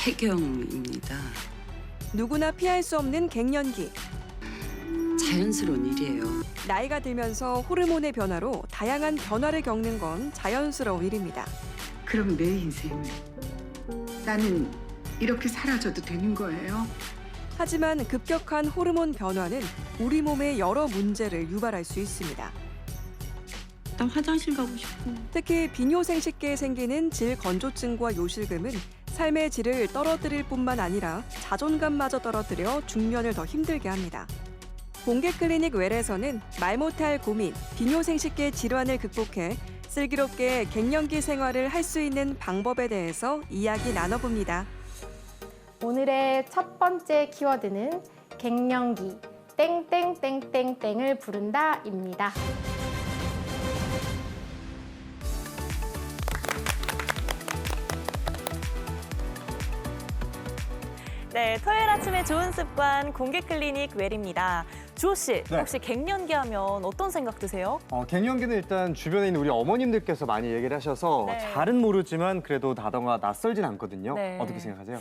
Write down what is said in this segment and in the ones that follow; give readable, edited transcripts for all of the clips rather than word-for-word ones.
폐경입니다. 누구나 피할 수 없는 갱년기. 자연스러운 일이에요. 나이가 들면서 호르몬의 변화로 다양한 변화를 겪는 건 자연스러운 일입니다. 그럼 내 인생은 나는 이렇게 사라져도 되는 거예요? 하지만 급격한 호르몬 변화는 우리 몸에 여러 문제를 유발할 수 있습니다. 나 화장실 가고 싶어. 특히 비뇨생식계에 생기는 질 건조증과 요실금은 삶의 질을 떨어뜨릴 뿐만 아니라 자존감마저 떨어뜨려 중년을 더 힘들게 합니다. 공개클리닉 웰에서는 말 못할 고민, 비뇨생식계 질환을 극복해 슬기롭게 갱년기 생활을 할 수 있는 방법에 대해서 이야기 나눠봅니다. 오늘의 첫 번째 키워드는 갱년기 땡땡땡땡땡을 부른다입니다. 네, 토요일 아침의 좋은 습관 공개 클리닉 웰입니다. 주호 씨, 네. 혹시 갱년기 하면 어떤 생각 드세요? 갱년기는 일단 주변에 있는 우리 어머님들께서 많이 얘기를 하셔서 네. 잘은 모르지만 그래도 다던가 낯설진 않거든요. 네. 어떻게 생각하세요?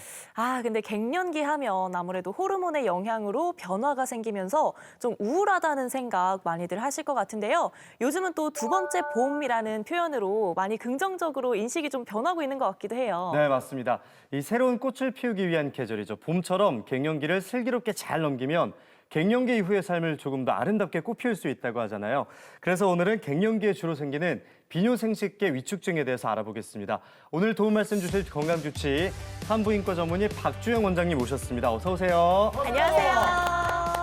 근데 갱년기 하면 아무래도 호르몬의 영향으로 변화가 생기면서 좀 우울하다는 생각 많이들 하실 것 같은데요. 요즘은 또 두 번째 봄이라는 표현으로 많이 긍정적으로 인식이 좀 변하고 있는 것 같기도 해요. 네, 맞습니다. 이 새로운 꽃을 피우기 위한 계절이죠. 봄처럼 갱년기를 슬기롭게 잘 넘기면 갱년기 이후의 삶을 조금 더 아름답게 꽃피울 수 있다고 하잖아요. 그래서 오늘은 갱년기에 주로 생기는 비뇨생식계 위축증에 대해서 알아보겠습니다. 오늘 도움 말씀 주실 건강주치 산부인과 전문의 박주영 원장님 모셨습니다. 어서 오세요. 안녕하세요.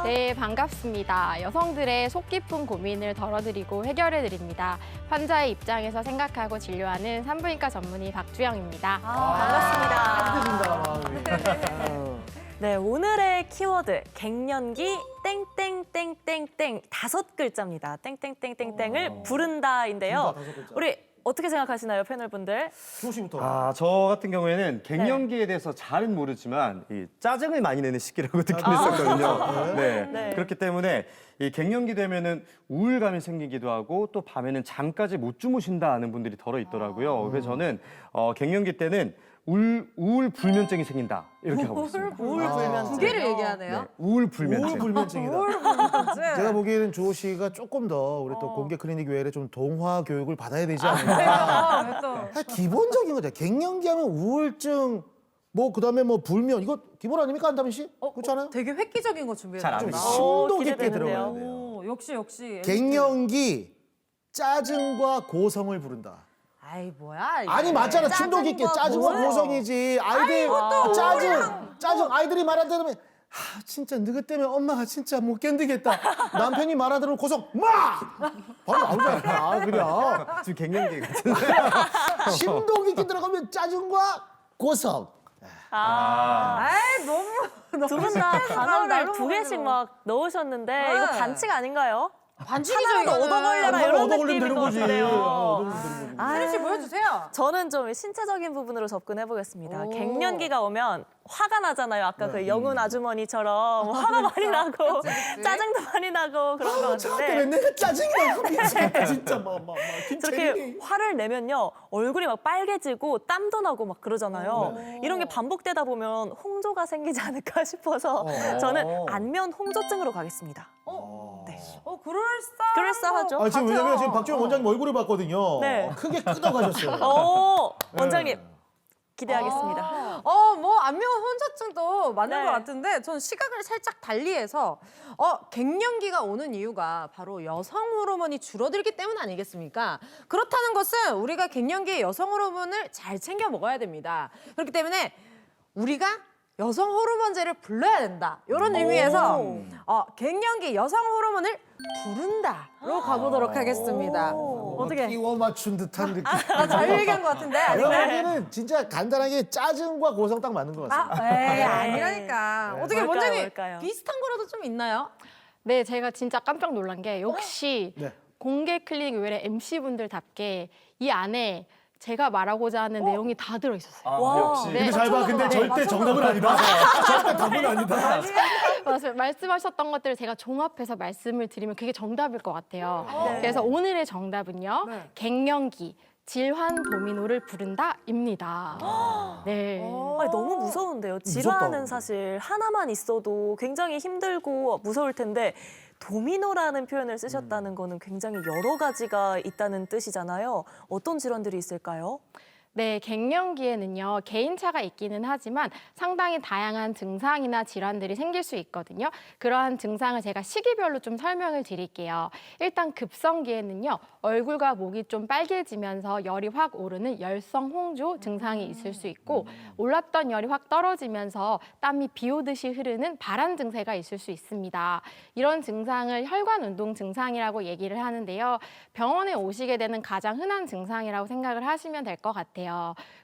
네, 반갑습니다. 여성들의 속 깊은 고민을 덜어드리고 해결해드립니다. 환자의 입장에서 생각하고 진료하는 산부인과 전문의 박주영입니다. 반갑습니다. 네, 오늘의 키워드 갱년기 땡땡땡땡땡 5글자입니다. 땡땡땡땡땡을 부른다인데요. 우리 어떻게 생각하시나요, 패널분들? 저 같은 경우에는 갱년기에 대해서 잘은 모르지만 이 짜증을 많이 내는 시기라고 듣긴 했었거든요. 네. 네. 그렇기 때문에 이 갱년기 되면은 우울감이 생기기도 하고 또 밤에는 잠까지 못 주무신다 하는 분들이 덜어 있더라고요. 그래서 저는 갱년기 때는 우울 불면증이 생긴다 이렇게 하고 있습니다. 우울 불면증. 두 개를 얘기하네요. 네, 우울 불면증. 우울불면증이다. 제가 보기에는 주호 씨가 조금 더 우리 또 공개 클리닉 외에 좀 동화 교육을 받아야 되지 않을까. 그러니까 또 사실 기본적인 거죠. 갱년기 하면 우울증, 뭐 그다음에 뭐 불면 이거 기본 아닙니까 한다민 씨? 그렇지 않아요? 되게 획기적인 거 준비했어요. 잘 좀 알죠. 심도 깊게 기대되는데요. 들어가야 돼요. 오, 역시. 갱년기 짜증과 고성을 부른다. 아이 뭐야? 이게. 아니 맞잖아. 심도 깊게 짜증과 고성. 고성이지. 아이들 짜증 아이들이 말하자면 진짜 너희 때문에 엄마가 진짜 못 견디겠다. 남편이 말하더라도 고성 막 바로 나오잖아. 그냥 지금 갱년기 같은. 심도 깊게 들어가면 짜증과 고성. 아이 너무 두 분 다 단어를 날로 두 개씩 막 넣으셨는데 이거 네. 반칙 아닌가요? 반칙이죠 하나라도 이거는. 얻어걸려라 이런 얻어걸리면 느낌인 되는 것 거지. 같은데요. 얻어걸리면 되는 거지. 세림 씨 보여주세요. 저는 좀 신체적인 부분으로 접근해 보겠습니다. 오. 갱년기가 오면 화가 나잖아요. 아까 그 영훈 아주머니처럼 화가 많이 나고 그치. 짜증도 많이 나고 그런 것 저 때문에 같은데 내가 짜증이 나고 진짜 막 저렇게 화를 내면요 얼굴이 막 빨개지고 땀도 나고 막 그러잖아요. 이런 게 반복되다 보면 홍조가 생기지 않을까 싶어서 저는 안면 홍조증으로 가겠습니다. 네. 그럴싸하죠? 아, 지금 왜냐면 지금 박지원 원장님 얼굴을 봤거든요. 네. 크게 뜯어가셨어요. 원장님 기대하겠습니다. 뭐 안면 혼자증도 맞는 네. 것 같은데 전 시각을 살짝 달리해서 갱년기가 오는 이유가 바로 여성 호르몬이 줄어들기 때문 아니겠습니까? 그렇다는 것은 우리가 갱년기에 여성 호르몬을 잘 챙겨 먹어야 됩니다. 그렇기 때문에 우리가 여성 호르몬제를 불러야 된다. 이런 의미에서 갱년기 여성 호르몬을 부른다로 가보도록 하겠습니다. 어떻게? 끼워 맞춘 듯한 느낌. 잘 얘기한 것 같은데 아닌가요? 여기는 진짜 간단하게 짜증과 고성 딱 맞는 것 같습니다. 에이, 아니라니까. 어떻게 뭘까요, 원장님 뭘까요? 비슷한 거라도 좀 있나요? 네, 제가 진짜 깜짝 놀란 게 역시 네. 공개 클리닉 외래 MC분들답게 이 안에 제가 말하고자 하는 내용이 다 들어있었어요. 와. 역시. 네. 근데 잘 봐. 근데 절대 정답은 아니다. 절대 답은 아니다. 맞아요. 말씀하셨던 것들을 제가 종합해서 말씀을 드리면 그게 정답일 것 같아요. 네. 그래서 오늘의 정답은요. 네. 갱년기 질환 도미노를 부른다입니다. 네. 아니, 너무 무서운데요. 질환은 사실 하나만 있어도 굉장히 힘들고 무서울 텐데 도미노라는 표현을 쓰셨다는 거는 굉장히 여러 가지가 있다는 뜻이잖아요. 어떤 질환들이 있을까요? 네, 갱년기에는요, 개인차가 있기는 하지만 상당히 다양한 증상이나 질환들이 생길 수 있거든요. 그러한 증상을 제가 시기별로 좀 설명을 드릴게요. 일단 급성기에는요, 얼굴과 목이 좀 빨개지면서 열이 확 오르는 열성 홍조 증상이 있을 수 있고, 올랐던 열이 확 떨어지면서 땀이 비 오듯이 흐르는 발한 증세가 있을 수 있습니다. 이런 증상을 혈관 운동 증상이라고 얘기를 하는데요. 병원에 오시게 되는 가장 흔한 증상이라고 생각을 하시면 될 것 같아요.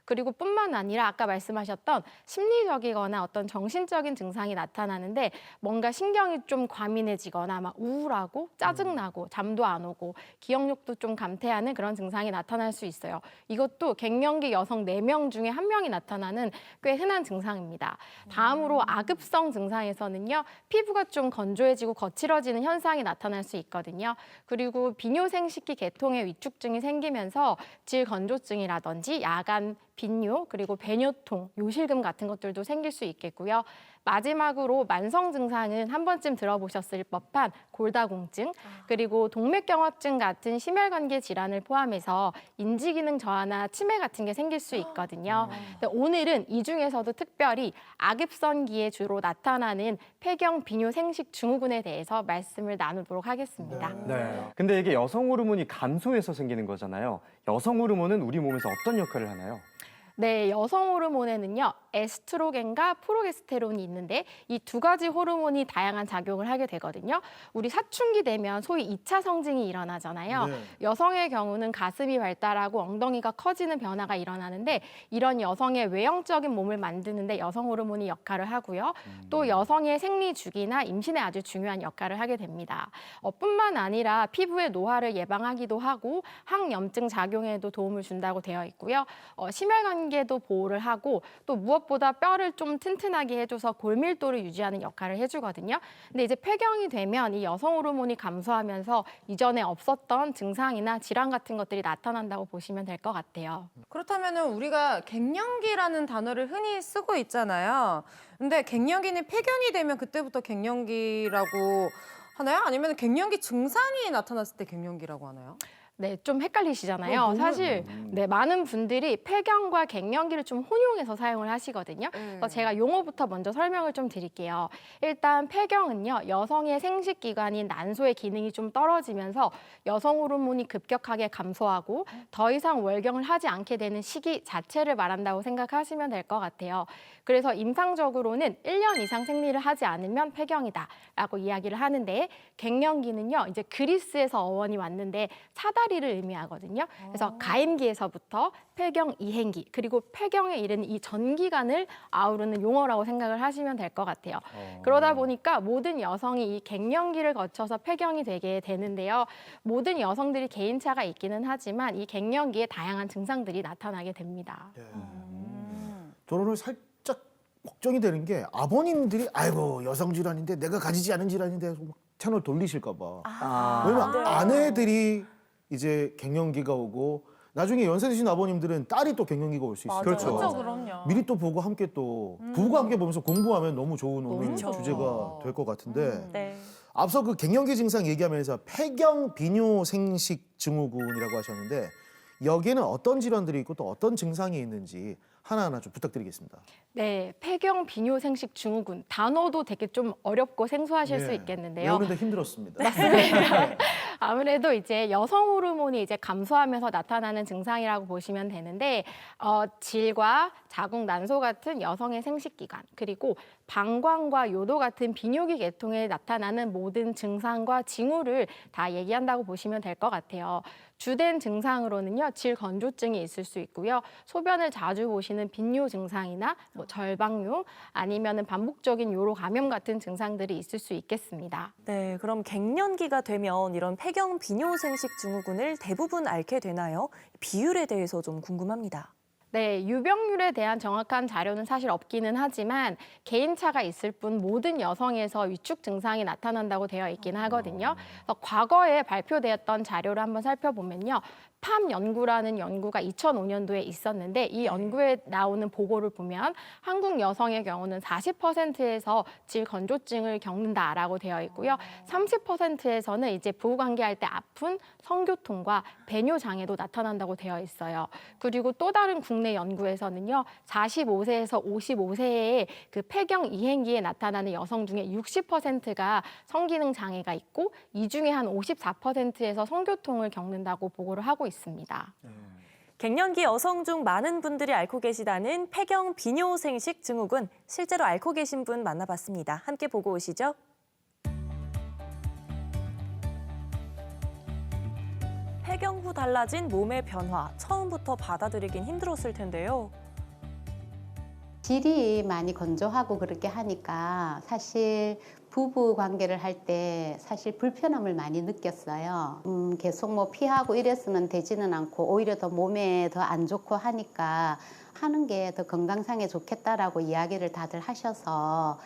그리고 뿐만 아니라 아까 말씀하셨던 심리적이거나 어떤 정신적인 증상이 나타나는데 뭔가 신경이 좀 과민해지거나 막 우울하고 짜증나고 잠도 안 오고 기억력도 좀 감퇴하는 그런 증상이 나타날 수 있어요. 이것도 갱년기 여성 4명 중에 1명이 나타나는 꽤 흔한 증상입니다. 다음으로 아급성 증상에서는요. 피부가 좀 건조해지고 거칠어지는 현상이 나타날 수 있거든요. 그리고 비뇨생식기 계통의 위축증이 생기면서 질건조증이라든지 야간 빈뇨 그리고 배뇨통, 요실금 같은 것들도 생길 수 있겠고요. 마지막으로 만성 증상은 한 번쯤 들어보셨을 법한 골다공증 그리고 동맥경화증 같은 심혈관계 질환을 포함해서 인지기능 저하나 치매 같은 게 생길 수 있거든요. 근데 오늘은 이 중에서도 특별히 아급성기에 주로 나타나는 폐경 비뇨 생식 증후군에 대해서 말씀을 나누도록 하겠습니다. 네. 근데 이게 여성 호르몬이 감소해서 생기는 거잖아요. 여성 호르몬은 우리 몸에서 어떤 역할을 하나요? 네, 여성 호르몬에는요, 에스트로겐과 프로게스테론이 있는데 이 두 가지 호르몬이 다양한 작용을 하게 되거든요. 우리 사춘기 되면 소위 2차 성징이 일어나잖아요. 네. 여성의 경우는 가슴이 발달하고 엉덩이가 커지는 변화가 일어나는데 이런 여성의 외형적인 몸을 만드는데 여성 호르몬이 역할을 하고요. 또 여성의 생리 주기나 임신에 아주 중요한 역할을 하게 됩니다. 뿐만 아니라 피부의 노화를 예방하기도 하고 항염증 작용에도 도움을 준다고 되어 있고요. 심혈관계도 보호를 하고 또 무엇보다 뼈를 좀 튼튼하게 해줘서 골밀도를 유지하는 역할을 해주거든요. 근데 이제 폐경이 되면 이 여성 호르몬이 감소하면서 이전에 없었던 증상이나 질환 같은 것들이 나타난다고 보시면 될 것 같아요. 그렇다면은 우리가 갱년기라는 단어를 흔히 쓰고 있잖아요. 근데 갱년기는 폐경이 되면 그때부터 갱년기라고 하나요? 아니면 갱년기 증상이 나타났을 때 갱년기라고 하나요? 네, 좀 헷갈리시잖아요. 사실 네, 많은 분들이 폐경과 갱년기를 좀 혼용해서 사용을 하시거든요. 그래서 제가 용어부터 먼저 설명을 좀 드릴게요. 일단 폐경은요, 여성의 생식기관인 난소의 기능이 좀 떨어지면서 여성 호르몬이 급격하게 감소하고 더 이상 월경을 하지 않게 되는 시기 자체를 말한다고 생각하시면 될 것 같아요. 그래서 임상적으로는 1년 이상 생리를 하지 않으면 폐경이다라고 이야기를 하는데 갱년기는요, 이제 그리스에서 어원이 왔는데 사다리를 의미하거든요. 그래서 가임기에서부터 폐경 이행기 그리고 폐경에 이르는 이 전기간을 아우르는 용어라고 생각을 하시면 될 것 같아요. 그러다 보니까 모든 여성이 이 갱년기를 거쳐서 폐경이 되게 되는데요. 모든 여성들이 개인차가 있기는 하지만 이 갱년기에 다양한 증상들이 나타나게 됩니다. 저는 살짝 걱정이 되는 게 아버님들이 아이고 여성 질환인데 내가 가지지 않은 질환인데 해서 막 채널 돌리실까 봐. 왜냐면 아내들이 이제 갱년기가 오고 나중에 연세 드신 아버님들은 딸이 또 갱년기가 올 수 있어요. 그렇죠. 그럼요. 미리 또 보고 함께 또 부부가 함께 보면서 공부하면 너무 좋은 오늘 좋죠. 주제가 될 것 같은데 네. 앞서 그 갱년기 증상 얘기하면서 폐경 비뇨 생식 증후군이라고 하셨는데 여기에는 어떤 질환들이 있고 또 어떤 증상이 있는지 하나하나 좀 부탁드리겠습니다. 네, 폐경 비뇨 생식 증후군 단어도 되게 좀 어렵고 생소하실 수 있겠는데요. 외우는데 힘들었습니다. 아무래도 이제 여성 호르몬이 이제 감소하면서 나타나는 증상이라고 보시면 되는데 질과 자궁, 난소 같은 여성의 생식기관 그리고 방광과 요도 같은 비뇨기 계통에 나타나는 모든 증상과 징후를 다 얘기한다고 보시면 될 것 같아요. 주된 증상으로는요, 질건조증이 있을 수 있고요, 소변을 자주 보시는 빈뇨 증상이나 뭐 절방뇨 아니면은 반복적인 요로 감염 같은 증상들이 있을 수 있겠습니다. 네, 그럼 갱년기가 되면 이런 폐경 비뇨 생식 증후군을 대부분 앓게 되나요? 비율에 대해서 좀 궁금합니다. 네, 유병률에 대한 정확한 자료는 사실 없기는 하지만 개인차가 있을 뿐 모든 여성에서 위축 증상이 나타난다고 되어 있긴 하거든요. 그래서 과거에 발표되었던 자료를 한번 살펴보면요. 팜 연구라는 연구가 2005년도에 있었는데 이 연구에 나오는 보고를 보면 한국 여성의 경우는 40%에서 질 건조증을 겪는다라고 되어 있고요. 30%에서는 이제 부부관계할 때 아픈 성교통과 배뇨 장애도 나타난다고 되어 있어요. 그리고 또 다른 국내 연구에서는요. 45세에서 55세의 그 폐경 이행기에 나타나는 여성 중에 60%가 성기능 장애가 있고 이 중에 한 54%에서 성교통을 겪는다고 보고를 하고 있습니다. 갱년기 여성 중 많은 분들이 앓고 계시다는 폐경 비뇨생식 증후군, 실제로 앓고 계신 분 만나봤습니다. 함께 보고 오시죠. 폐경 후 달라진 몸의 변화, 처음부터 받아들이긴 힘들었을 텐데요. 질이 많이 건조하고 그렇게 하니까 사실 부부 관계를 할 때 사실 불편함을 많이 느꼈어요. 계속 뭐 피하고 이래서는 되지는 않고 오히려 더 몸에 더 안 좋고 하니까 하는 게 더 건강상에 좋겠다라고 이야기를 다들 하셔서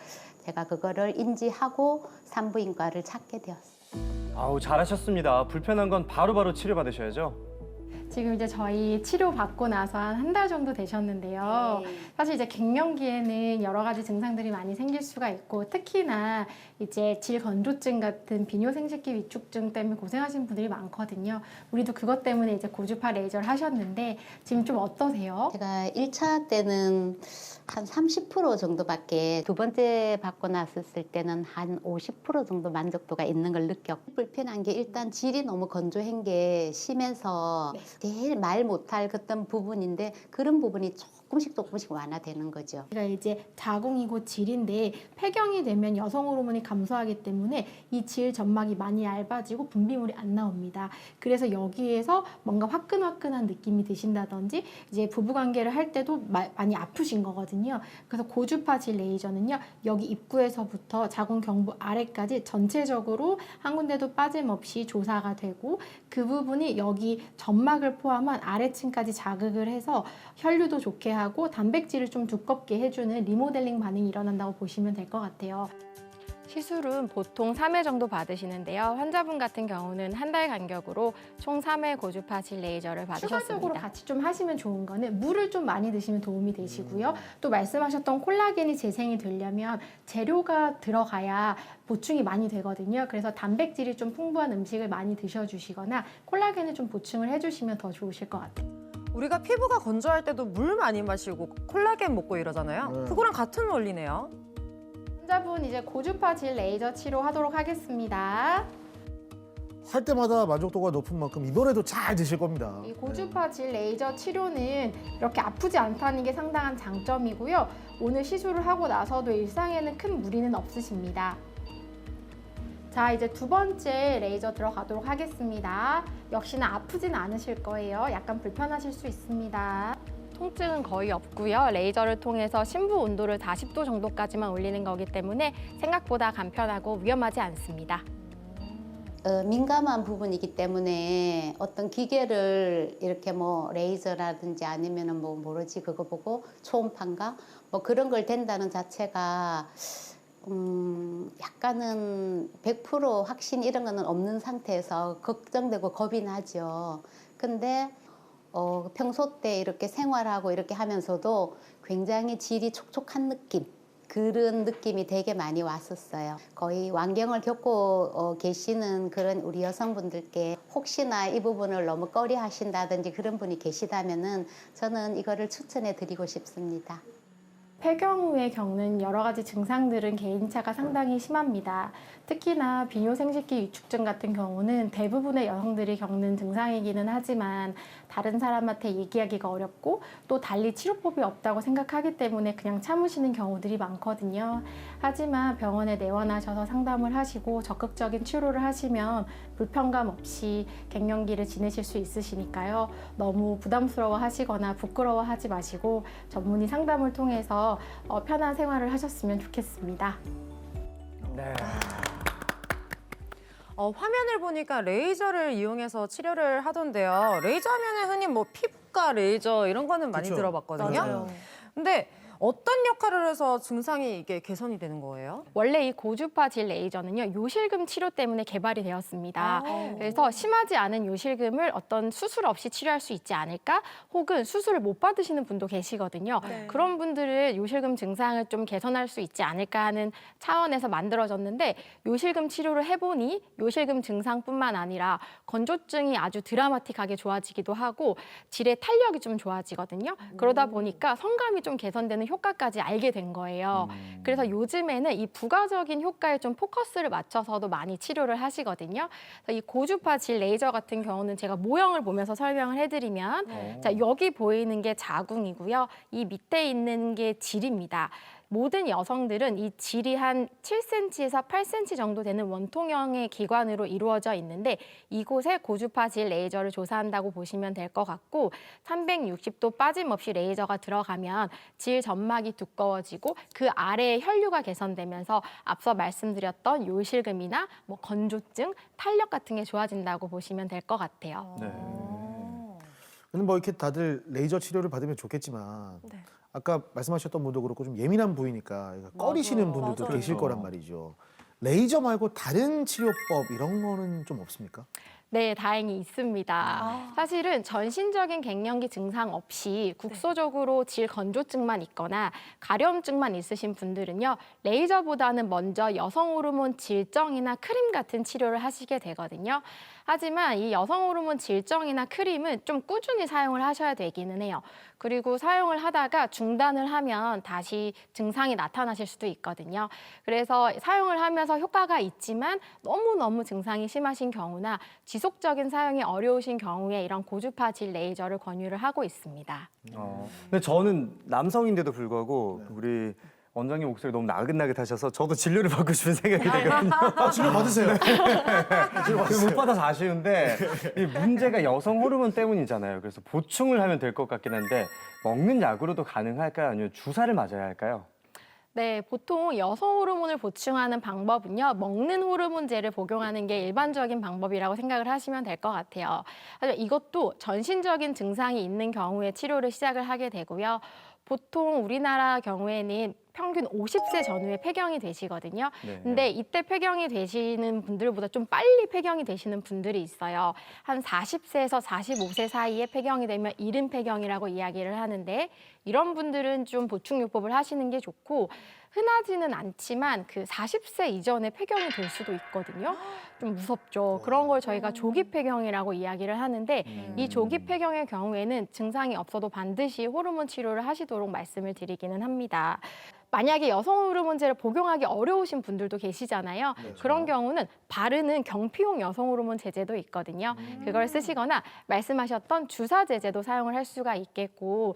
제가 그거를 인지하고 산부인과를 찾게 되었어요. 아우, 잘하셨습니다. 불편한 건 바로바로 치료받으셔야죠. 지금 이제 저희 치료 받고 나서 한 달 정도 되셨는데요. 사실 이제 갱년기에는 여러 가지 증상들이 많이 생길 수가 있고 특히나 이제 질 건조증 같은 비뇨생식기 위축증 때문에 고생하시는 분들이 많거든요. 우리도 그것 때문에 이제 고주파 레이저를 하셨는데 지금 좀 어떠세요? 제가 1차 때는 한 30% 정도밖에, 두 번째 받고 났을 때는 한 50% 정도 만족도가 있는 걸 느꼈고, 불편한 게 일단 질이 너무 건조한 게 심해서 제일 말 못할 그런 부분인데 그런 부분이 조금씩 완화되는 거죠. 그러니까 이제 자궁이고 질인데 폐경이 되면 여성 호르몬이 감소하기 때문에 이 질 점막이 많이 얇아지고 분비물이 안 나옵니다. 그래서 여기에서 뭔가 화끈화끈한 느낌이 드신다든지 이제 부부관계를 할 때도 많이 아프신 거거든요. 그래서 고주파 질 레이저는요. 여기 입구에서부터 자궁 경부 아래까지 전체적으로 한 군데도 빠짐없이 조사가 되고 그 부분이 여기 점막을 포함한 아래층까지 자극을 해서 혈류도 좋게 하고 단백질을 좀 두껍게 해주는 리모델링 반응이 일어난다고 보시면 될 것 같아요. 시술은 보통 3회 정도 받으시는데요. 환자분 같은 경우는 한 달 간격으로 총 3회 고주파 질 레이저를 받으셨습니다. 추가적으로 같이 좀 하시면 좋은 거는 물을 좀 많이 드시면 도움이 되시고요. 또 말씀하셨던 콜라겐이 재생이 되려면 재료가 들어가야 보충이 많이 되거든요. 그래서 단백질이 좀 풍부한 음식을 많이 드셔주시거나 콜라겐을 좀 보충을 해주시면 더 좋으실 것 같아요. 우리가 피부가 건조할 때도 물 많이 마시고 콜라겐 먹고 이러잖아요. 그거랑 같은 원리네요. 환자분 이제 고주파 질 레이저 치료하도록 하겠습니다. 할 때마다 만족도가 높은 만큼 이번에도 잘 되실 겁니다. 이 고주파 질 레이저 치료는 이렇게 아프지 않다는 게 상당한 장점이고요. 오늘 시술을 하고 나서도 일상에는 큰 무리는 없으십니다. 자, 이제 두 번째 레이저 들어가도록 하겠습니다. 역시나 아프진 않으실 거예요. 약간 불편하실 수 있습니다. 통증은 거의 없고요. 레이저를 통해서 심부 온도를 40도 정도까지만 올리는 거기 때문에 생각보다 간편하고 위험하지 않습니다. 민감한 부분이기 때문에 어떤 기계를 이렇게 뭐 레이저라든지 아니면은 뭐 모르지 그거 보고 초음파인가 뭐 그런 걸 댄다는 자체가 약간은 100% 확신 이런 거는 없는 상태에서 걱정되고 겁이 나죠. 근데 평소 때 이렇게 생활하고 이렇게 하면서도 굉장히 질이 촉촉한 느낌, 그런 느낌이 되게 많이 왔었어요. 거의 완경을 겪고 계시는 그런 우리 여성분들께 혹시나 이 부분을 너무 꺼려 하신다든지 그런 분이 계시다면은 저는 이거를 추천해 드리고 싶습니다. 폐경 후에 겪는 여러 가지 증상들은 개인차가 상당히 심합니다. 특히나 비뇨생식기 위축증 같은 경우는 대부분의 여성들이 겪는 증상이기는 하지만 다른 사람한테 얘기하기가 어렵고 또 달리 치료법이 없다고 생각하기 때문에 그냥 참으시는 경우들이 많거든요. 하지만 병원에 내원하셔서 상담을 하시고 적극적인 치료를 하시면 불편감 없이 갱년기를 지내실 수 있으시니까요. 너무 부담스러워 하시거나 부끄러워 하지 마시고 전문의 상담을 통해서 편한 생활을 하셨으면 좋겠습니다. 네. 화면을 보니까 레이저를 이용해서 치료를 하던데요. 레이저 하면은 흔히 뭐 피부과 레이저 이런 거는 많이 그쵸. 들어봤거든요. 맞아요. 근데 어떤 역할을 해서 증상이 이게 개선이 되는 거예요? 원래 이 고주파 질 레이저는요, 요실금 치료 때문에 개발이 되었습니다. 그래서 심하지 않은 요실금을 어떤 수술 없이 치료할 수 있지 않을까? 혹은 수술을 못 받으시는 분도 계시거든요. 그런 분들을 요실금 증상을 좀 개선할 수 있지 않을까 하는 차원에서 만들어졌는데, 요실금 치료를 해보니 요실금 증상뿐만 아니라 건조증이 아주 드라마틱하게 좋아지기도 하고 질의 탄력이 좀 좋아지거든요. 그러다 보니까 성감이 좀 개선되는 효과까지 알게 된 거예요. 그래서 요즘에는 이 부가적인 효과에 좀 포커스를 맞춰서도 많이 치료를 하시거든요. 그래서 이 고주파 질 레이저 같은 경우는 제가 모형을 보면서 설명을 해드리면, 자, 여기 보이는 게 자궁이고요. 이 밑에 있는 게 질입니다. 모든 여성들은 이 질이 한 7cm에서 8cm 정도 되는 원통형의 기관으로 이루어져 있는데, 이곳에 고주파 질 레이저를 조사한다고 보시면 될 것 같고, 360도 빠짐없이 레이저가 들어가면 질 점막이 두꺼워지고 그 아래의 혈류가 개선되면서 앞서 말씀드렸던 요실금이나 뭐 건조증, 탄력 같은 게 좋아진다고 보시면 될 것 같아요. 네. 근데 뭐 이렇게 다들 레이저 치료를 받으면 좋겠지만 아까 말씀하셨던 분도 그렇고 좀 예민한 부위니까 꺼리시는 분들도 맞아요. 계실 거란 말이죠. 레이저 말고 다른 치료법 이런 거는 좀 없습니까? 네, 다행히 있습니다. 사실은 전신적인 갱년기 증상 없이 국소적으로 질 건조증만 있거나 가려움증만 있으신 분들은요, 레이저보다는 먼저 여성 호르몬 질정이나 크림 같은 치료를 하시게 되거든요. 하지만 이 여성 호르몬 질정이나 크림은 좀 꾸준히 사용을 하셔야 되기는 해요. 그리고 사용을 하다가 중단을 하면 다시 증상이 나타나실 수도 있거든요. 그래서 사용을 하면서 효과가 있지만 너무너무 증상이 심하신 경우나 지속적인 사용이 어려우신 경우에 이런 고주파 질 레이저를 권유를 하고 있습니다. 근데 저는 남성인데도 불구하고 우리 원장님 목소리 너무 나긋나긋하셔서 저도 진료를 받고 싶은 생각이 되거든요. 치료 받으세요. 못 받아서 아쉬운데 이 문제가 여성 호르몬 때문이잖아요. 그래서 보충을 하면 될 것 같긴 한데 먹는 약으로도 가능할까요? 아니면 주사를 맞아야 할까요? 네, 보통 여성 호르몬을 보충하는 방법은요, 먹는 호르몬제를 복용하는 게 일반적인 방법이라고 생각을 하시면 될 것 같아요. 하지만 이것도 전신적인 증상이 있는 경우에 치료를 시작을 하게 되고요. 보통 우리나라 경우에는 평균 50세 전후에 폐경이 되시거든요. 근데 이때 폐경이 되시는 분들보다 좀 빨리 폐경이 되시는 분들이 있어요. 한 40세에서 45세 사이에 폐경이 되면 이른 폐경이라고 이야기를 하는데, 이런 분들은 좀 보충요법을 하시는 게 좋고, 흔하지는 않지만 그 40세 이전에 폐경이 될 수도 있거든요. 좀 무섭죠. 그런 걸 저희가 조기 폐경이라고 이야기를 하는데, 이 조기 폐경의 경우에는 증상이 없어도 반드시 호르몬 치료를 하시도록 말씀을 드리기는 합니다. 만약에 여성 호르몬제를 복용하기 어려우신 분들도 계시잖아요. 그런 경우는 바르는 경피용 여성 호르몬 제제도 있거든요. 그걸 쓰시거나 말씀하셨던 주사 제제도 사용을 할 수가 있겠고,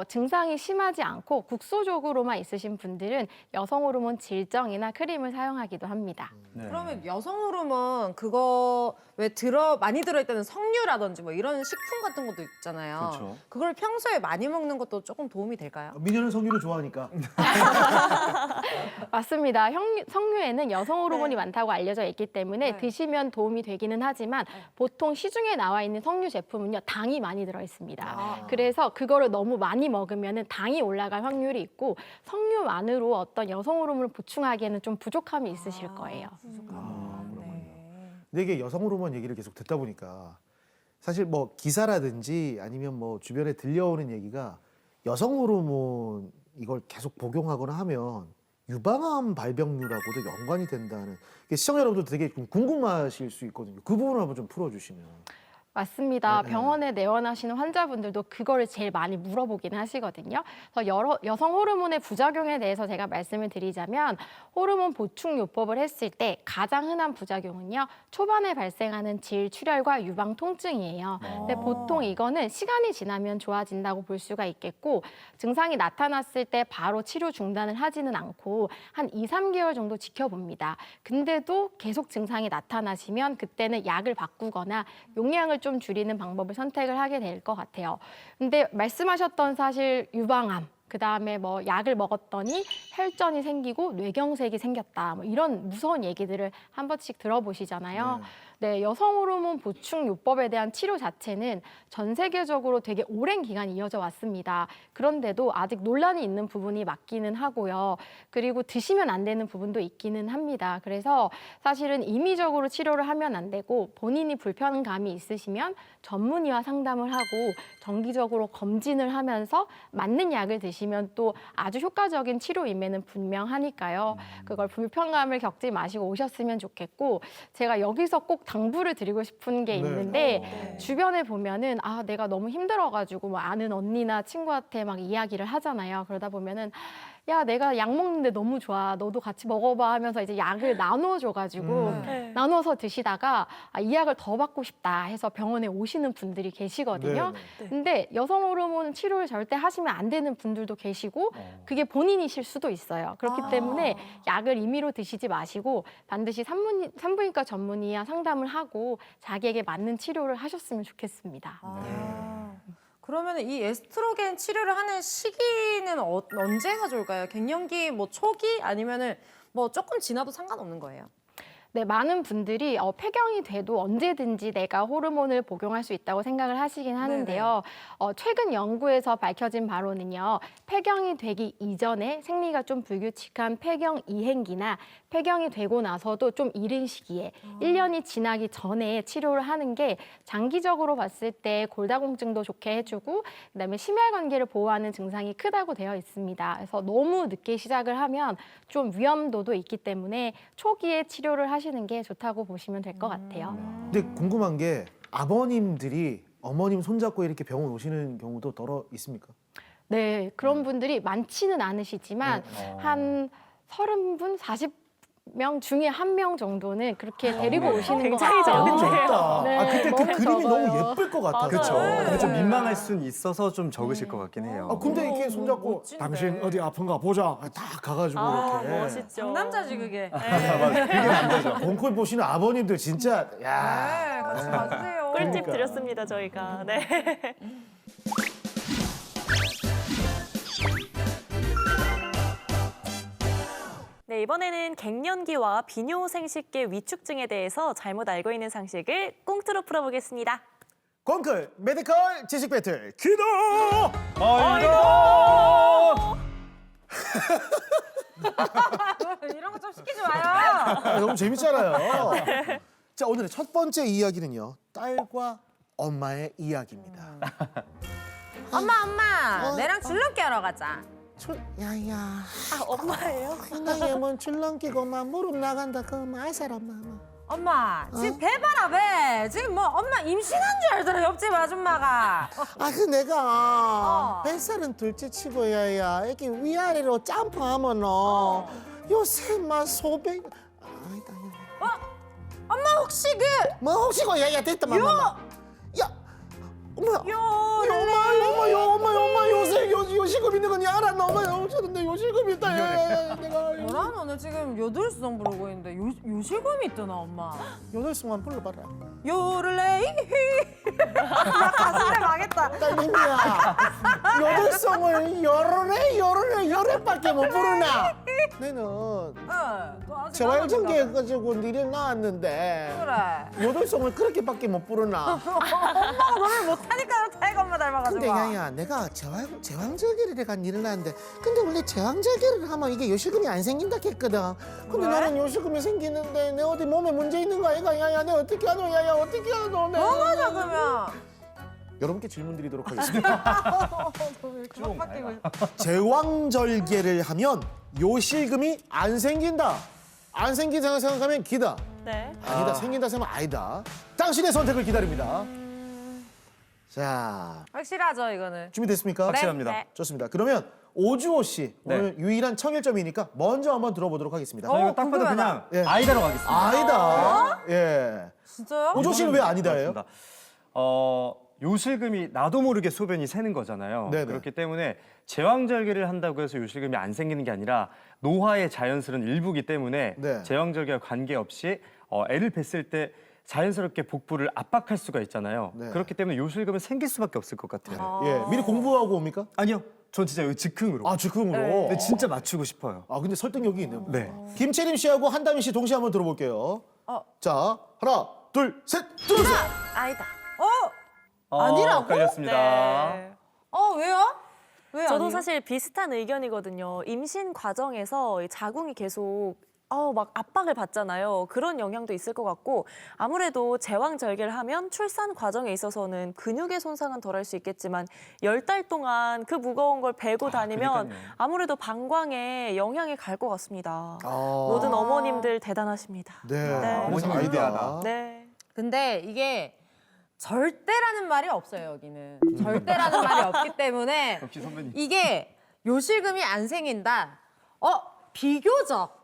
증상이 심하지 않고 국소적으로만 있으신 분들은 여성 호르몬 질정이나 크림을 사용하기도 합니다. 그러면 여성 호르몬 그거 왜 많이 들어있다는 석류라든지 뭐 이런 식품 같은 것도 있잖아요. 그렇죠. 그걸 평소에 많이 먹는 것도 조금 도움이 될까요? 민현은 석류를 좋아하니까. 맞습니다. 석류에는 여성 호르몬이 많다고 알려져 있기 때문에 네. 드시면 도움이 되기는 하지만 보통 시중에 나와 있는 석류 제품은요, 당이 많이 들어 있습니다. 그래서 그거를 너무 많이 먹으면 당이 올라갈 확률이 있고, 석류만으로 어떤 여성 호르몬을 보충하기에는 좀 부족함이 있으실 거예요. 근데 이게 여성 호르몬 얘기를 계속 듣다 보니까 사실 뭐 기사라든지 아니면 뭐 주변에 들려오는 얘기가 여성 호르몬 이걸 계속 복용하거나 하면 유방암 발병률하고도 연관이 된다는, 시청자 여러분들 되게 좀 궁금하실 수 있거든요. 그 부분을 한번 좀 풀어주시면. 맞습니다. 네. 병원에 내원하시는 환자분들도 그거를 제일 많이 물어보긴 하시거든요. 그래서 여성 호르몬의 부작용에 대해서 제가 말씀을 드리자면, 호르몬 보충 요법을 했을 때 가장 흔한 부작용은요, 초반에 발생하는 질 출혈과 유방 통증이에요. 근데 보통 이거는 시간이 지나면 좋아진다고 볼 수가 있겠고, 증상이 나타났을 때 바로 치료 중단을 하지는 않고 한 2, 3개월 정도 지켜봅니다. 근데도 계속 증상이 나타나시면 그때는 약을 바꾸거나 용량을 좀 줄이는 방법을 선택을 하게 될 것 같아요. 근데 말씀하셨던 사실 유방암, 그다음에 뭐 약을 먹었더니 혈전이 생기고 뇌경색이 생겼다. 뭐 이런 무서운 얘기들을 한 번씩 들어보시잖아요. 네, 여성 호르몬 보충 요법에 대한 치료 자체는 전 세계적으로 되게 오랜 기간이 이어져 왔습니다. 그런데도 아직 논란이 있는 부분이 맞기는 하고요. 그리고 드시면 안 되는 부분도 있기는 합니다. 그래서 사실은 임의적으로 치료를 하면 안 되고 본인이 불편감이 있으시면 전문의와 상담을 하고 정기적으로 검진을 하면서 맞는 약을 드시면 또 아주 효과적인 치료임에는 분명하니까요. 그걸 불편감을 겪지 마시고 오셨으면 좋겠고, 제가 여기서 꼭 당부를 드리고 싶은 게 있는데 주변에 보면은 내가 너무 힘들어가지고 뭐 아는 언니나 친구한테 막 이야기를 하잖아요. 그러다 보면은 야, 내가 약 먹는데 너무 좋아. 너도 같이 먹어봐 하면서 이제 약을 나눠줘가지고 나눠서 드시다가 이 약을 더 받고 싶다 해서 병원에 오시는 분들이 계시거든요. 근데 여성 호르몬 치료를 절대 하시면 안 되는 분들도 계시고 그게 본인이실 수도 있어요. 그렇기 때문에 약을 임의로 드시지 마시고 반드시 산부인과 전문의와 상담을 하고 자기에게 맞는 치료를 하셨으면 좋겠습니다. 그러면 이 에스트로겐 치료를 하는 시기는 언제가 좋을까요? 갱년기 뭐 초기 아니면은 뭐 조금 지나도 상관없는 거예요? 네, 많은 분들이 폐경이 돼도 언제든지 내가 호르몬을 복용할 수 있다고 생각을 하시긴 하는데요. 최근 연구에서 밝혀진 바로는요. 폐경이 되기 이전에 생리가 좀 불규칙한 폐경 이행기나 폐경이 되고 나서도 좀 이른 시기에 1년이 지나기 전에 치료를 하는 게 장기적으로 봤을 때 골다공증도 좋게 해주고 그다음에 심혈관계를 보호하는 증상이 크다고 되어 있습니다. 그래서 너무 늦게 시작을 하면 좀 위험도도 있기 때문에 초기에 치료를 하시는 게 좋다고 보시면 될 것 같아요. 근데 궁금한 게 아버님들이 어머님 손잡고 이렇게 병원 오시는 경우도 더러 있습니까? 네, 그런 분들이 많지는 않으시지만 한 30분, 40명 중에 1명 정도는 그렇게 데리고 오시는 것 굉장히 같아요. 적은데요. 적다. 네, 근데 그 너무 그림이 적어요. 너무 예쁠 것 같아서. 그렇죠. 네. 근데 좀 민망할 수는 있어서 좀 적으실 것 같긴 해요. 근데 이렇게 손잡고 멋진데. 당신 어디 아픈가 보자. 딱 가가지고 이렇게. 멋있죠. 남자지 그게. 그게 남자죠. 본콜 보시는 아버님들 진짜 야. 같이 봐주세요. 꿀팁 그러니까. 드렸습니다, 저희가. 네. 네, 이번에는 갱년기와 비뇨생식계 위축증에 대해서 잘못 알고 있는 상식을 꽁트로 풀어보겠습니다. 건클 메디컬 지식 배틀 기도. 이런 거 좀 시키지 마요. 너무 재밌잖아요. 자, 오늘의 첫 번째 이야기는요. 딸과 엄마의 이야기입니다. 엄마, 내랑 줄넘기 하러 가자. 야야. 아, 엄마예요? 나의 뭔 줄넘기고만 무릎 나간다 그만 알 사람만. 엄마, 지금 배 봐라 배. 지금 뭐 엄마 임신한 줄 알더라 옆집 아줌마가. 그 내가 뱃살은 둘째 치고 야야 이렇게 위아래로 점프하면은 요새만 소변. 아니다. 엄마 혹시 뭐 혹시 그 야야 됐다 마마. 야. 엄마. 엄마 요새 요실금 있는 건 알았나? 엄마 엄청난데 요실금 있다. 야, 내가 뭐라 너는 지금 요들송 부르고 있는데 요실금이 있더나 엄마. 요들송만 불러봐라. 요를레이 나 가슴에 망했다. 딸님이야. 요들송을 열흘밖에 못 부르나? 나는 재활전개 가지고 니를 낳았는데 그래. 요들송을 그렇게밖에 못 부르나? 엄마가 노래를 못하니까 타이거 엄마 닮아가지고. 근데 야야 내가 제왕절개를 해가 니를 낳았는데 근데 원래 제왕절개를 하면 이게 요실금이 안 생긴다 했거든. 근데 왜? 나는 요실금이 생기는데 내 어디 몸에 문제 있는 거 아이가? 야야 내가 어떻게 하노? 야야 어떻게 하노? 뭐가자 그러면. 여러분께 질문 드리도록 하겠습니다. 제왕절개를 하면 요실금이 안 생긴다. 안 생긴다고 생각하면 기다. 네. 아니다. 생긴다 생각하면 아니다. 당신의 선택을 기다립니다. 자, 확실하죠 이거는. 준비됐습니까? 확실합니다. 네. 좋습니다. 그러면 오주호 씨 네. 오늘 유일한 청일점이니까 먼저 한번 들어보도록 하겠습니다. 저 이거 딱 봐도 궁금하다. 그냥 예. 아이다로 가겠습니다. 아니다. 예. 진짜요? 오주호 씨는 왜 아니다예요? 그렇습니다. 요실금이 나도 모르게 소변이 새는 거잖아요. 네네. 그렇기 때문에 제왕절개를 한다고 해서 요실금이 안 생기는 게 아니라 노화의 자연스러운 일부기 때문에 네. 제왕절개와 관계없이 애를 뱄을 때 자연스럽게 복부를 압박할 수가 있잖아요. 네. 그렇기 때문에 요실금은 생길 수밖에 없을 것 같아요. 예. 미리 공부하고 옵니까? 아니요. 전 진짜 여기 즉흥으로. 아, 즉흥으로. 근데 진짜 맞추고 싶어요. 아, 근데 설득력이 있네요. 네. 김채림 씨하고 한다미 씨 동시에 한번 들어볼게요. 자, 하나, 둘, 셋, 들어주세요. 아니다. 아니라고? 걸렸습니다. 네. 왜요? 왜 저도 아니에요? 사실 비슷한 의견이거든요. 임신 과정에서 이 자궁이 계속 막 압박을 받잖아요. 그런 영향도 있을 것 같고 아무래도 제왕절개를 하면 출산 과정에 있어서는 근육의 손상은 덜할 수 있겠지만 10달 동안 그 무거운 걸 베고 다니면 그러니까요. 아무래도 방광에 영향이 갈 것 같습니다. 아, 모든 어머님들 대단하십니다. 네. 네. 그래서 어머님 아이디어다. 위대하다. 네. 근데 이게 절대라는 말이 없어요, 여기는. 절대라는 말이 없기 때문에 역시 선배님. 이게 요실금이 안 생긴다. 비교적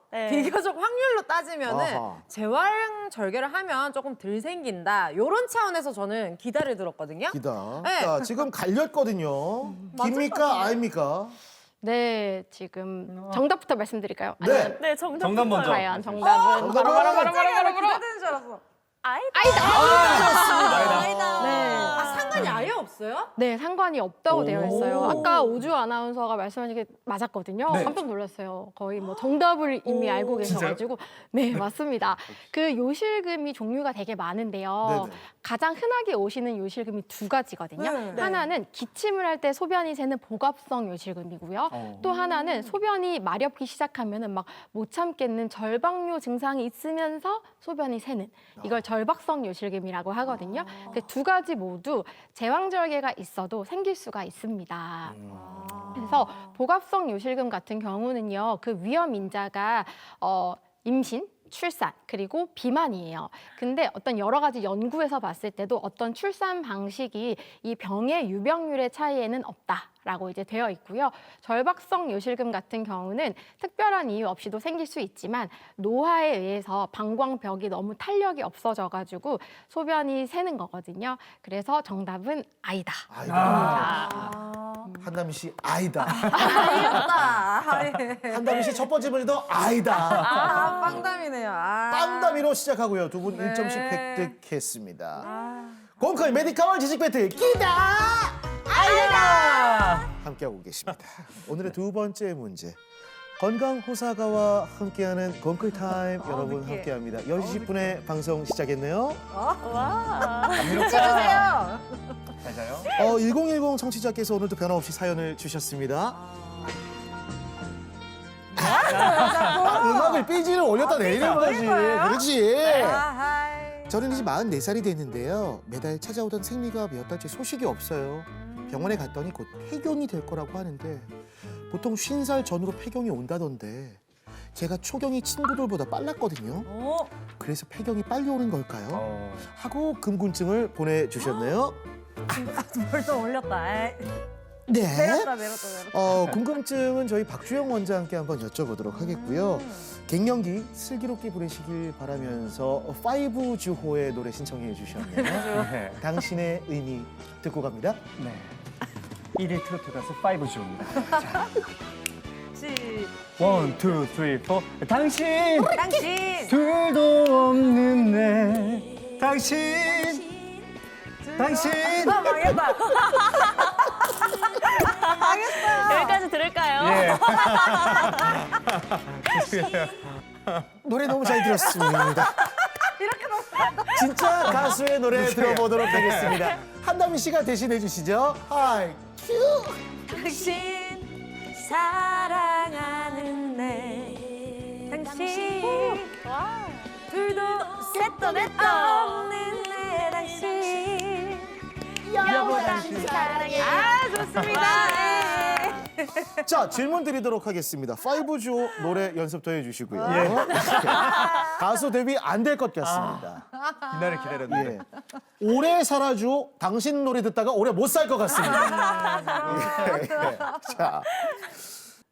확률로 따지면은 아하. 제왕절개를 하면 조금 덜 생긴다. 요런 차원에서 저는 기다를 들었거든요. 기다. 네. 자, 지금 갈렸거든요. 깁니까? 아닙니까? 네, 지금 정답부터 말씀드릴까요? 네. 아니면 네, 정답. 정답 먼저. 과연 정답은 정답은? 기다리는 줄 알았어. 아니다. 네. 상관이 아예 없어요? 네, 상관이 없다고 되어 있어요. 아까 오주 아나운서가 말씀하신 게 맞았거든요. 네. 깜짝 놀랐어요. 거의 뭐 정답을 이미 알고 계셔가지고. 네, 맞습니다. 그 요실금이 종류가 되게 많은데요. 네네. 가장 흔하게 오시는 요실금이 두 가지거든요. 네. 하나는 기침을 할 때 소변이 새는 복압성 요실금이고요. 또 하나는 소변이 마렵기 시작하면은 막 못 참겠는 절박요 증상이 있으면서 소변이 새는 이걸 절박성 요실금이라고 하거든요. 그 두 가지 모두 제왕절개가 있어도 생길 수가 있습니다. 그래서 복압성 요실금 같은 경우는요, 그 위험 인자가 임신, 출산, 그리고 비만이에요. 근데 어떤 여러 가지 연구에서 봤을 때도 어떤 출산 방식이 이 병의 유병률의 차이에는 없다라고 이제 되어 있고요. 절박성 요실금 같은 경우는 특별한 이유 없이도 생길 수 있지만 노화에 의해서 방광벽이 너무 탄력이 없어져가지고 소변이 새는 거거든요. 그래서 정답은 아이다. 한다미 씨 아이다. 아이였다. 한다미 씨 첫 번째 문제도 아이다. 빵담이네요. 빵다미로 시작하고요. 두 분 네. 1점씩 획득했습니다. 공커의 메디카월 지식 배틀 기다 아이다 함께하고 계십니다. 오늘의 두 번째 문제. 건강 호사가와 함께하는 건클 타임 여러분 함께합니다. 10시 10분에 방송 시작했네요. 해주세요. 잘 자요. 1010 청취자께서 오늘도 변함없이 사연을 주셨습니다. 음악을 삐지를 올렸다 내리는 거지. 그렇지. 저는 이제 44살이 됐는데요. 매달 찾아오던 생리가 몇 달째 소식이 없어요. 병원에 갔더니 곧 폐경이 될 거라고 하는데 보통 50살 전후로 폐경이 온다던데 제가 초경이 친구들보다 빨랐거든요. 그래서 폐경이 빨리 오는 걸까요? 하고 궁금증을 보내주셨네요. 벌써 올렸다. 네. 내렸다. 궁금증은 저희 박주영 원장께 한번 여쭤보도록 하겠고요. 갱년기 슬기롭게 보내시길 바라면서 5주호의 노래 신청해 주셨네요. 네. 당신의 의미 듣고 갑니다. 네. 1위 트로트 가수 5주입니다. 자. 1, 2, 3, 4. 당신 당신. 둘도 없는 내 당신 망했다. 여기까지 들을까요? 예. 노래 너무 잘 들었습니다. 진짜 가수의 노래 들어보도록 하겠습니다. 한다미 씨가 대신해 주시죠. 하이 큐. 당신 사랑하는 내 당신 둘도 셋도 넷도 없는 내 당신 여보 당신 사랑해. 좋습니다. 자, 질문 드리도록 하겠습니다. 5주 노래 연습 더 해주시고요. 예. 가수 데뷔 안 될 것 같습니다. 이날을 기다렸는데. 예. 오래 살아줘. 당신 노래 듣다가 오래 못 살 것 같습니다. 예. 자,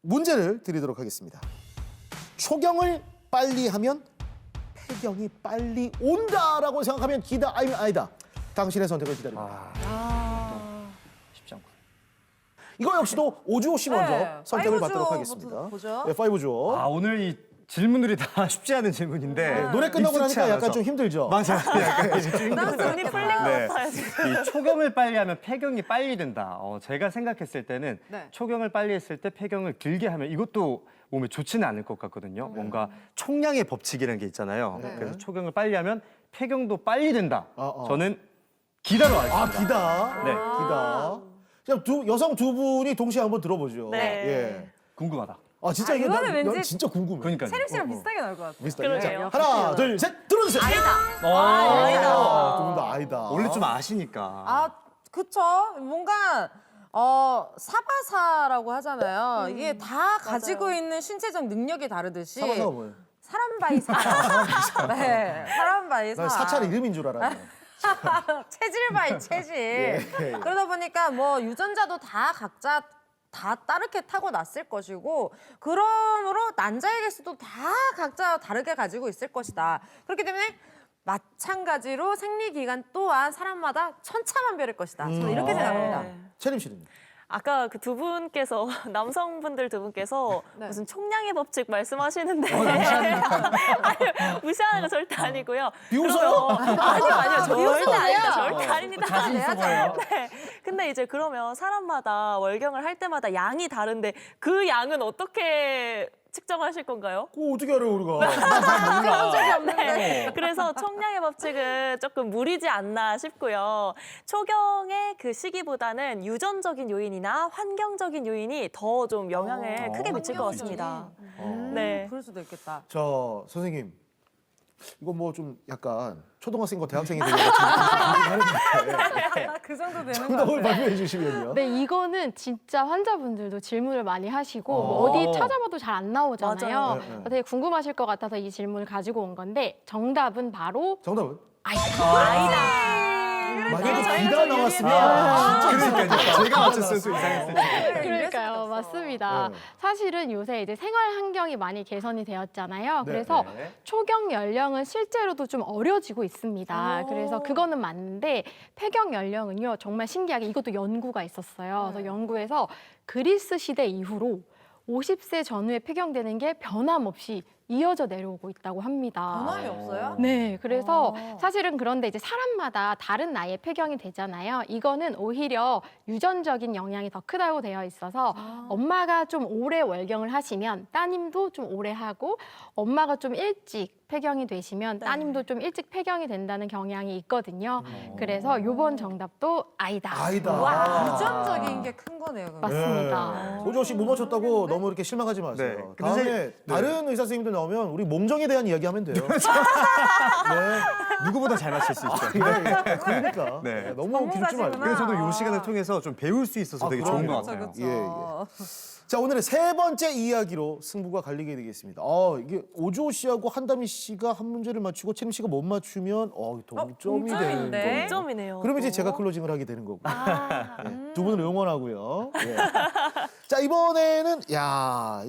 문제를 드리도록 하겠습니다. 초경을 빨리 하면 폐경이 빨리 온다라고 생각하면 기다 아니면 아니다. 당신의 선택을 기다립니다. 쉽지 않고. 이거 역시도 오주호 씨 먼저 네, 선택을 5주 받도록 하겠습니다. 보죠. 네, 5주. 오늘 이 질문들이 다 쉽지 않은 질문인데 노래 끝나고 익숙치 나니까 약간 않아서. 좀 힘들죠. 맞아요. 약간 이제 좀 힘들어요. 눈이 풀린 것 네. 같아요. 이 초경을 빨리 하면 폐경이 빨리 된다. 제가 생각했을 때는 네. 초경을 빨리 했을 때 폐경을 길게 하면 이것도 몸에 좋지는 않을 것 같거든요. 뭔가 총량의 법칙이라는 게 있잖아요. 네. 그래서 초경을 빨리 하면 폐경도 빨리 된다. 어. 저는 기다로 하겠습니다. 아, 기다. 네. 기다. 자, 여성 두 분이 동시에 한번 들어보죠. 네. 예. 궁금하다. 아, 진짜 이거 이거는 난 왠지 진짜 궁금해. 그러니까요. 세림 씨랑 비슷하게 나올 것 같아요. 비슷하게. 자, 그러게요. 하나, 둘, 셋, 들어주세요. 아니다. 두 분 다 아이다. 원래 좀 아시니까. 아, 그쵸. 뭔가 사바사라고 하잖아요. 이게 다 가지고 있는 신체적 능력이 다르듯이 사바사가 뭐예요? 사람 바이 사. 네, 사람 바이 사. 난 사찰 이름인 줄 알았네. 체질 바이 체질. 예. 그러다 보니까 뭐 유전자도 다 각자 다 다르게 타고났을 것이고 그러므로 난자의 개수도 다 각자 다르게 가지고 있을 것이다. 그렇기 때문에 마찬가지로 생리 기간 또한 사람마다 천차만별일 것이다. 저는 이렇게 생각합니다. 채림 씨는요? 아까 그 두 분께서 남성분들 두 분께서 네. 무슨 총량의 법칙 말씀하시는데 아니요, 무시하는 거 절대 아니고요. 비웃어요? 아니요, 절대 아닙니다. 아니에요. 절대 아닙니다. 자신 있어 보여요. 네. 근데 이제 그러면 사람마다 월경을 할 때마다 양이 다른데 그 양은 어떻게 측정하실 건가요? 그거 어떻게 알아요, 우리가? 해본 적이 없는데. 네. 그래서 총량의 법칙은 조금 무리지 않나 싶고요. 초경의 그 시기보다는 유전적인 요인이나 환경적인 요인이 더 좀 영향을 크게 미칠 것 같습니다. 네. 그럴 수도 있겠다. 자, 선생님. 이거 뭐 좀 약간 초등학생과 대학생이 되게 하는데 그 정도 되는 거 정답을 발표해 주시면요. 네, 이거는 진짜 환자분들도 질문을 많이 하시고 뭐 어. 어디 찾아봐도 잘 안 나오잖아요. 맞아요. 네, 네. 되게 궁금하실 것 같아서 이 질문을 가지고 온 건데 정답은 바로 정답은? 저희가 기가 좀 나왔으면 그러니까요. 제가 맞췄으면 또 이상했을 텐데. 그러니까요, 맞습니다. 네. 사실은 요새 이제 생활 환경이 많이 개선이 되었잖아요. 네, 그래서 네. 초경 연령은 실제로도 좀 어려지고 있습니다. 그래서 그거는 맞는데 폐경 연령은요 정말 신기하게 이것도 연구가 있었어요. 그래서 연구에서 그리스 시대 이후로 50세 전후에 폐경되는 게 변함없이 이어져 내려오고 있다고 합니다. 변함이 없어요? 네, 그래서 사실은 그런데 이제 사람마다 다른 나이에 폐경이 되잖아요. 이거는 오히려 유전적인 영향이 더 크다고 되어 있어서 엄마가 좀 오래 월경을 하시면 따님도 좀 오래 하고 엄마가 좀 일찍 폐경이 되시면 따님도 좀 일찍 폐경이 된다는 경향이 있거든요. 그래서 요번 정답도 아이다. 아이다. 와, 유전적인 게 큰 거네요. 그럼. 맞습니다. 오지호 씨 못 맞췄다고 너무 이렇게 실망하지 마세요. 네. 근데 다음에 네. 다른 의사 선생님들 나오면 우리 몸정에 대한 이야기 하면 돼요. 네. 누구보다 잘 맞힐 수 있죠. 예, 그러니까. 네. 네, 너무 기죽지 말고. 그래서 저도 이 시간을 통해서 좀 배울 수 있어서 되게 좋은 것 같아요. 예, 예. 자, 오늘의 세 번째 이야기로 승부가 갈리게 되겠습니다. 이게 오주호 씨하고 한다미 씨가 한 문제를 맞추고 채림 씨가 못 맞추면 동점이 되는 동점인데? 거예요. 동점이네요. 그러면 이제 또. 제가 클로징을 하게 되는 거고. 두 분을 응원하고요. 예. 자, 이번에는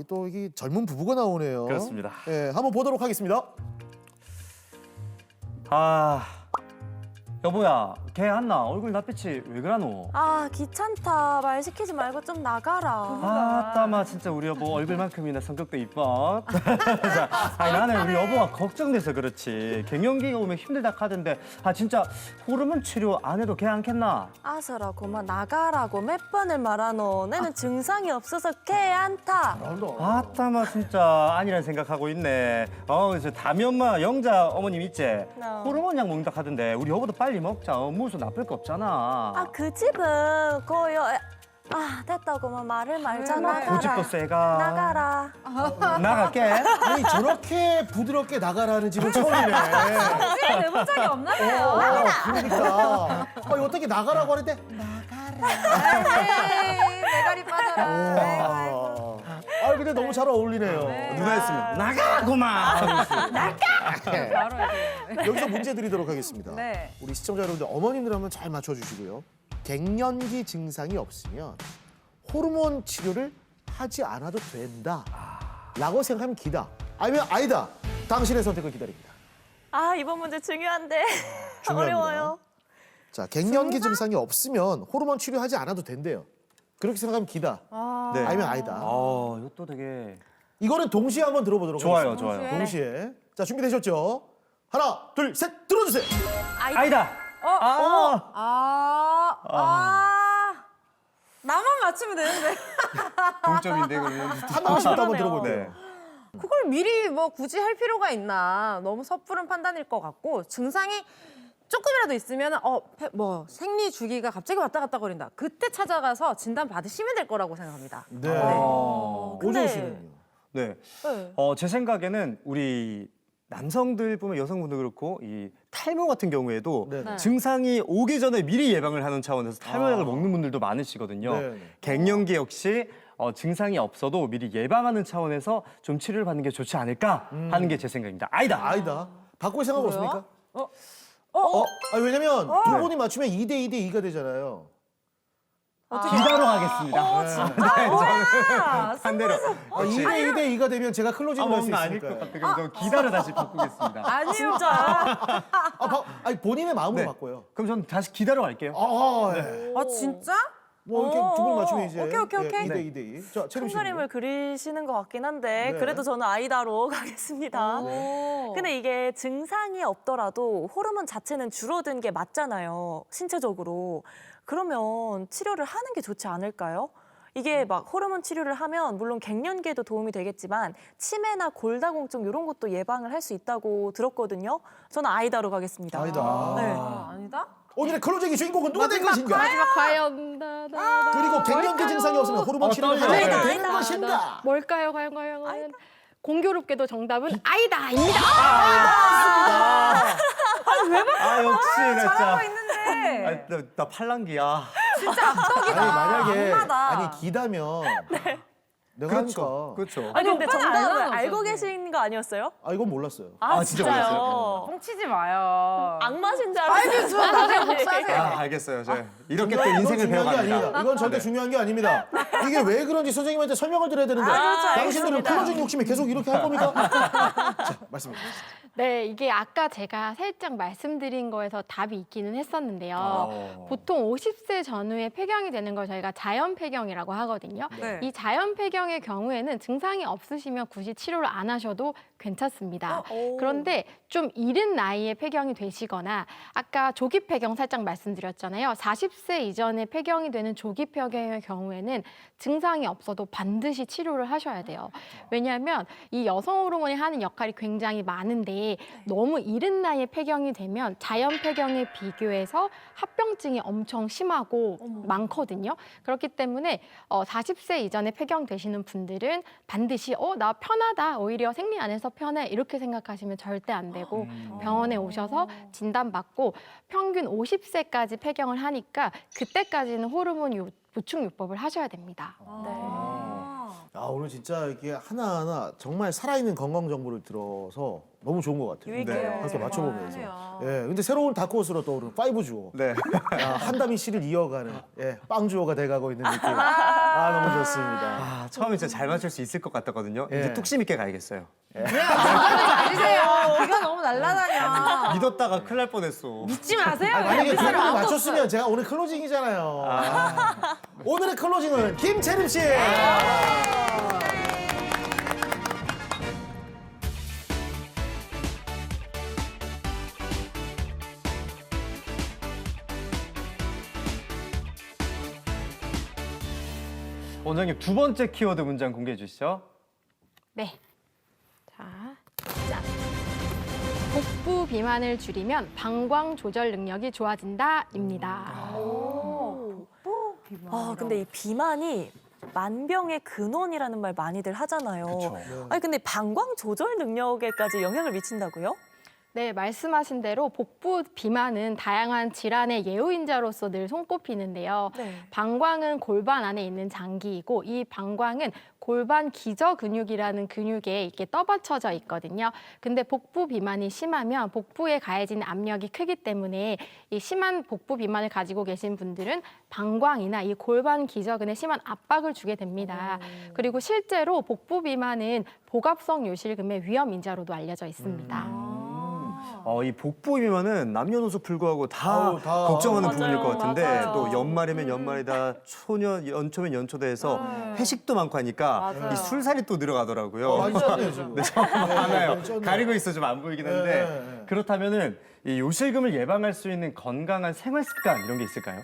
또 이게 젊은 부부가 나오네요. 그렇습니다. 예, 한번 보도록 하겠습니다. 여보야, 걔 안나 얼굴 낯빛이 왜 그러노? 아, 귀찮다. 말 시키지 말고 좀 나가라. 아따마 진짜 우리 여보 얼굴만큼이나 성격도 이뻐. 자, 나는 우리 여보가 걱정돼서 그렇지. 갱년기가 오면 힘들다 하던데 진짜 호르몬 치료 안 해도 괜찮겠나? 아서라 고마 나가라고 몇 번을 말하노. 내는 증상이 없어서 걔안타. 아따마 진짜 아니란 생각하고 있네. 그래서 담이 엄마 영자 어머님 있지? 호르몬 약 먹는다 하던데 우리 여보도 빨리 먹자. 무슨 나쁠 거 없잖아. 아, 그 집은 거요. 됐다고만 말을 말잖아. 고집도 세가. 나가라. 나갈게. 아니, 저렇게 부드럽게 나가라는 집은 처음이네. 내본 적이 없나 봐요. 그러니까. 어떻게 나가라고 하는데 에이, 메가리 빠져라. 근데 너무 잘 어울리네요. 누나였으면 나가고만. 바로 이제. 여기서 문제 드리도록 하겠습니다. 네. 우리 시청자 여러분들 어머님들 한번 잘 맞춰주시고요. 갱년기 증상이 없으면 호르몬 치료를 하지 않아도 된다 라고 생각하면 기다. 아니면 아니다. 당신의 선택을 기다립니다. 이번 문제 중요한데. 중요합니다. 어려워요. 자, 갱년기 증상이 없으면 호르몬 치료하지 않아도 된대요. 그렇게 생각하면 기다. 네. 아니면 아니다. 이것도 되게 이거는 동시에 한번 들어보도록 좋아요, 하겠습니다. 좋아요. 동시에. 자, 준비되셨죠? 하나, 둘, 셋, 들어주세요. 아이다. 나만 맞추면 되는데. 동점인데 그러면. 한 명씩 한번 들어볼게요. 네. 그걸 미리 뭐 굳이 할 필요가 있나. 너무 섣부른 판단일 것 같고 증상이 조금이라도 있으면 뭐 생리 주기가 갑자기 왔다 갔다 거린다. 그때 찾아가서 진단 받으시면 될 거라고 생각합니다. 네. 근데- 오정 씨는요? 네. 네. 제 생각에는 우리 남성들뿐만 여성분도 그렇고 이 탈모 같은 경우에도 네. 네. 증상이 오기 전에 미리 예방을 하는 차원에서 탈모약을 아. 먹는 분들도 많으시거든요. 네. 갱년기 역시 증상이 없어도 미리 예방하는 차원에서 좀 치료를 받는 게 좋지 않을까 하는 게 제 생각입니다. 아이다. 아니다. 바꿀 생각 그래요? 없습니까? 왜냐면 두 분이 맞추면 2대 2대 2가 되잖아요. 기다로 하겠습니다. 뭐야? 반대로. 2대 2대 2가 되면 제가 클로징을 할 수 뭔가 아닐 것 있으니까. 같아요. 그럼 기다를 다시 바꾸겠습니다. 아니요. 진짜. 아니, 본인의 마음으로 네. 바꿔요. 그럼 저는 다시 기다로 갈게요. 네. 아 진짜? 뭐 이렇게 두 분 맞추면 이제 오케이. 2대 2대 2. 자, 큰 채림 씨. 그림을 그리시는 것 같긴 한데 네. 그래도 저는 아이다로 가겠습니다. 오. 근데 이게 증상이 없더라도 호르몬 자체는 줄어든 게 맞잖아요. 신체적으로. 그러면 치료를 하는 게 좋지 않을까요? 이게 막 호르몬 치료를 하면 물론 갱년기에도 도움이 되겠지만 치매나 골다공증 이런 것도 예방을 할 수 있다고 들었거든요. 저는 아이다로 가겠습니다. 아이다. 네. 아니다? 오늘의 클로징의 주인공은 누가 될 것인가? 과연 그리고 갱년기 증상이 없으면 호르몬 치료를 어떤 해야 아이다, 되는 아이다. 것인가? 뭘까요? 과연? 공교롭게도 정답은 아이다입니다. 역시 나 잘하고 진짜. 있는데. 나 팔랑귀야. 진짜 악덕이다. 아니 만약에 악마다. 기다면 내가 그렇죠. 하니까. 그렇죠. 아니 근데 오빠는 정답을 알잖아, 알고 어차피. 계신 거 아니었어요? 이건 몰랐어요. 아, 진짜 진짜요? 뻥치지 마요. 악마신 줄 알았어요. 저 나중에 복수하세요. 알겠어요. 이렇게 또 이건 인생을 중요한 게 배워갑니다. 아닙니다. 이건 절대 네. 중요한 게 아닙니다. 이게 왜 그런지 선생님한테 설명을 드려야 되는데 그렇죠. 당신들은 알겠습니다. 클로징 욕심이 계속 이렇게 할 겁니까? 자, 말씀해 주세요. 네, 이게 아까 제가 살짝 말씀드린 거에서 답이 있기는 했었는데요. 보통 50세 전후에 폐경이 되는 걸 저희가 자연 폐경이라고 하거든요. 네. 이 자연 폐경의 경우에는 증상이 없으시면 굳이 치료를 안 하셔도 괜찮습니다. 그런데 좀 이른 나이에 폐경이 되시거나 아까 조기 폐경 살짝 말씀드렸잖아요. 40세 이전에 폐경이 되는 조기 폐경의 경우에는 증상이 없어도 반드시 치료를 하셔야 돼요. 왜냐하면 이 여성 호르몬이 하는 역할이 굉장히 많은데 너무 이른 나이에 폐경이 되면 자연 폐경에 비교해서 합병증이 엄청 심하고 많거든요. 그렇기 때문에 40세 이전에 폐경되시는 분들은 반드시 나 편하다, 오히려 생리 안 해서 편해 이렇게 생각하시면 절대 안 되고 병원에 오셔서 진단받고 평균 50세까지 폐경을 하니까 그때까지는 호르몬 보충요법을 하셔야 됩니다. 오늘 진짜 이게 하나하나 정말 살아있는 건강 정보를 들어서 너무 좋은 것 같아요. 유익해요. 그렇게 맞춰보면서. 그래요. 근데 새로운 다크호스로 떠오르는 5주호. 네. 한담이 씨를 이어가는 빵주호가 돼가고 있는 느낌. 너무 좋습니다. 처음에 진짜 잘 맞출 수 있을 것 같았거든요. 이제 뚝심 있게 가야겠어요. 아니세요. 비가 너무 날라다녀. 믿었다가 큰일 날 뻔했어. 믿지 마세요. 만약에 두 사람 분이 아무도 맞췄으면 제가 오늘 클로징이잖아요. 오늘의 클로징은 김채림 씨. 원장님 두 번째 키워드 문장 공개해 주시죠. 네. 자, 짠. 복부 비만을 줄이면 방광 조절 능력이 좋아진다입니다. 근데 이 비만이 만병의 근원이라는 말 많이들 하잖아요. 아니 근데 방광 조절 능력에까지 영향을 미친다고요? 네, 말씀하신 대로 복부 비만은 다양한 질환의 예후인자로서 늘 손꼽히는데요. 네. 방광은 골반 안에 있는 장기이고 이 방광은 골반 기저 근육이라는 근육에 이렇게 떠받쳐져 있거든요. 근데 복부 비만이 심하면 복부에 가해진 압력이 크기 때문에 이 심한 복부 비만을 가지고 계신 분들은 방광이나 이 골반 기저근에 심한 압박을 주게 됩니다. 그리고 실제로 복부 비만은 복압성 요실금의 위험 인자로도 알려져 있습니다. 이 복부이면은 남녀노소 불구하고 다 아우, 다. 걱정하는 맞아요. 부분일 것 같은데 맞아요. 또 연말이면 연말이다, 연초면 연초다 해서 회식도 많고 하니까 맞아요. 이 술살이 또 늘어가더라고요. 많이 쪘네요, 지금. 네, 좀 많아요. 네, 쪘네요. 가리고 있어 좀 안 보이긴 한데 네. 그렇다면은 이 요실금을 예방할 수 있는 건강한 생활 습관 이런 게 있을까요?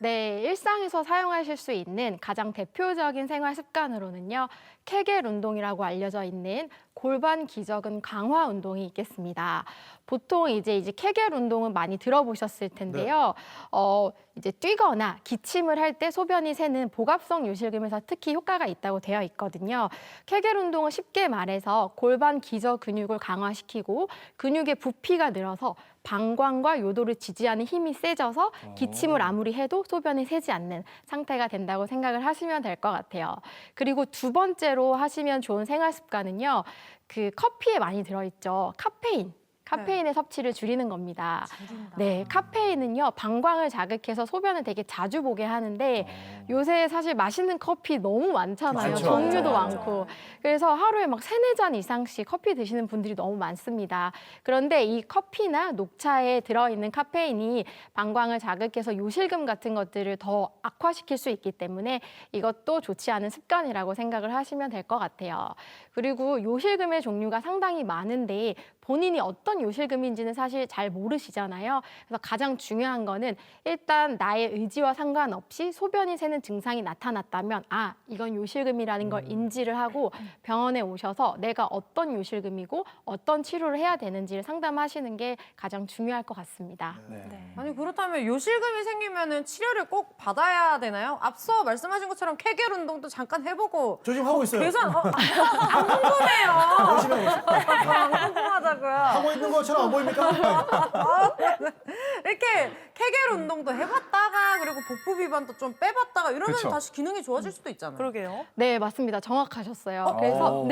네, 일상에서 사용하실 수 있는 가장 대표적인 생활 습관으로는요, 케겔 운동이라고 알려져 있는 골반 기저근 강화 운동이 있겠습니다. 보통 이제 케겔 운동은 많이 들어보셨을 텐데요. 이제 뛰거나 기침을 할 때 소변이 새는 복압성 요실금에서 특히 효과가 있다고 되어 있거든요. 케겔 운동은 쉽게 말해서 골반 기저 근육을 강화시키고 근육의 부피가 늘어서 방광과 요도를 지지하는 힘이 세져서 기침을 아무리 해도 소변이 새지 않는 상태가 된다고 생각을 하시면 될 것 같아요. 그리고 두 번째로 하시면 좋은 생활 습관은요. 그 커피에 많이 들어있죠. 카페인의 섭취를 줄이는 겁니다. 네, 카페인은요, 방광을 자극해서 소변을 되게 자주 보게 하는데 요새 사실 맛있는 커피 너무 많잖아요. 많죠. 종류도 맞아요. 많고. 그래서 하루에 막 3-4잔 이상씩 커피 드시는 분들이 너무 많습니다. 그런데 이 커피나 녹차에 들어있는 카페인이 방광을 자극해서 요실금 같은 것들을 더 악화시킬 수 있기 때문에 이것도 좋지 않은 습관이라고 생각을 하시면 될 것 같아요. 그리고 요실금의 종류가 상당히 많은데 본인이 어떤 요실금인지는 사실 잘 모르시잖아요. 그래서 가장 중요한 거는 일단 나의 의지와 상관없이 소변이 새는 증상이 나타났다면 이건 요실금이라는 걸 인지를 하고 병원에 오셔서 내가 어떤 요실금이고 어떤 치료를 해야 되는지를 상담하시는 게 가장 중요할 것 같습니다. 아니 그렇다면 요실금이 생기면은 치료를 꼭 받아야 되나요? 앞서 말씀하신 것처럼 케겔 운동도 잠깐 해보고 저 지금 하고 있어요. 계산 안 궁금해요. 열심히 하고 있어요. 안 궁금하다고요. 하고 있는 것처럼 안 보입니까? 이렇게 케겔 운동도 해봤다가 그리고 복부 비만도 좀 빼봤다가 이러면 그쵸. 다시 기능이 좋아질 수도 있잖아요. 그러게요. 네, 맞습니다. 정확하셨어요. 그래서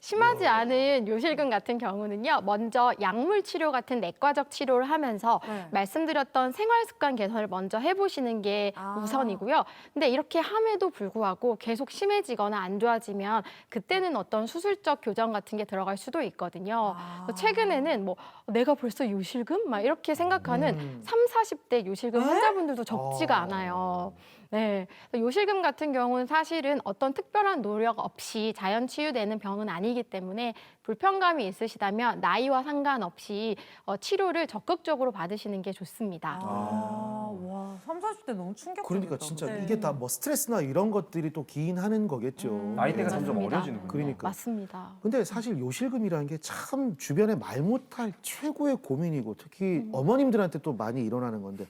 심하지 않은 요실금 같은 경우는요. 먼저 약물 치료 같은 내과적 치료를 하면서 말씀드렸던 생활 습관 개선을 먼저 해보시는 게 우선이고요. 근데 이렇게 함에도 불구하고 계속 심해지거나 안 좋아지면 그때는 어떤 수술적 교정 같은 게 들어갈 수도 있거든요. 최근에는 뭐 내가 벌써 요실금? 막 이렇게 생각하는 30-40대 요실금 환자분들도 적지가 않아요. 네, 요실금 같은 경우는 사실은 어떤 특별한 노력 없이 자연 치유되는 병은 아니기 때문에 불편감이 있으시다면 나이와 상관없이 치료를 적극적으로 받으시는 게 좋습니다. 와, 30-40대 너무 충격적이다. 그러니까 진짜 네. 이게 다 뭐 스트레스나 이런 것들이 또 기인하는 거겠죠. 나이대가 점점 맞습니다. 어려지는군요. 그러니까. 맞습니다. 근데 사실 요실금이라는 게 참 주변에 말 못할 최고의 고민이고 특히 어머님들한테 또 많이 일어나는 건데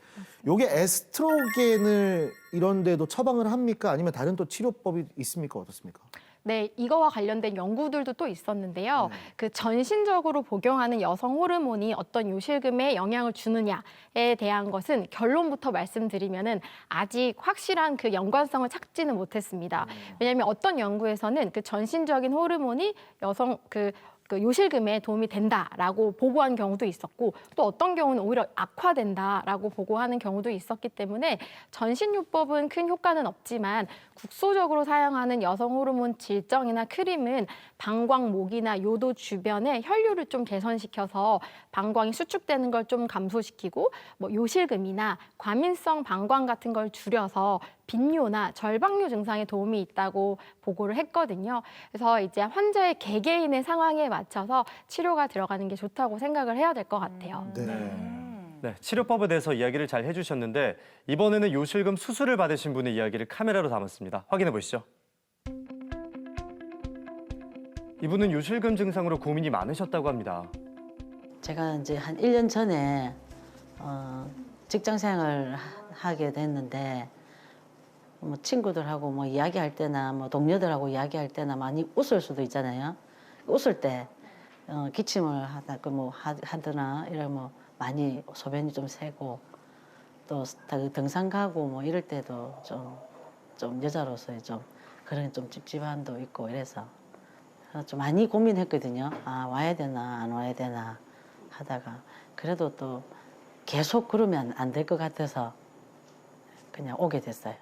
요게 에스트로겐을 이런 데도 처방을 합니까? 아니면 다른 또 치료법이 있습니까? 어떻습니까? 네, 이거와 관련된 연구들도 또 있었는데요. 그 전신적으로 복용하는 여성 호르몬이 어떤 요실금에 영향을 주느냐에 대한 것은 결론부터 말씀드리면은 아직 확실한 그 연관성을 찾지는 못했습니다. 왜냐하면 어떤 연구에서는 그 전신적인 호르몬이 여성 그 요실금에 도움이 된다라고 보고한 경우도 있었고 또 어떤 경우는 오히려 악화된다라고 보고하는 경우도 있었기 때문에 전신요법은 큰 효과는 없지만 국소적으로 사용하는 여성 호르몬 질정이나 크림은 방광 목이나 요도 주변에 혈류를 좀 개선시켜서 방광이 수축되는 걸 좀 감소시키고 뭐 요실금이나 과민성 방광 같은 걸 줄여서 빈뇨나 절박뇨 증상에 도움이 있다고 보고를 했거든요. 그래서 이제 환자의 개개인의 상황에 맞춰서 치료가 들어가는 게 좋다고 생각을 해야 될 것 같아요. 네, 치료법에 대해서 이야기를 잘 해주셨는데 이번에는 요실금 수술을 받으신 분의 이야기를 카메라로 담았습니다. 확인해 보시죠. 이분은 요실금 증상으로 고민이 많으셨다고 합니다. 제가 이제 한 1년 전에 직장 생활을 하게 됐는데 뭐 친구들하고 뭐 이야기할 때나 뭐 동료들하고 이야기할 때나 많이 웃을 수도 있잖아요. 웃을 때 기침을 하거나 이러면 많이 소변이 좀 새고 또 등산 가고 뭐 이럴 때도 좀 여자로서의 좀 그런 좀 찝찝함도 있고 이래서 좀 많이 고민했거든요. 와야 되나 안 와야 되나 하다가 그래도 또 계속 그러면 안 될 것 같아서 그냥 오게 됐어요.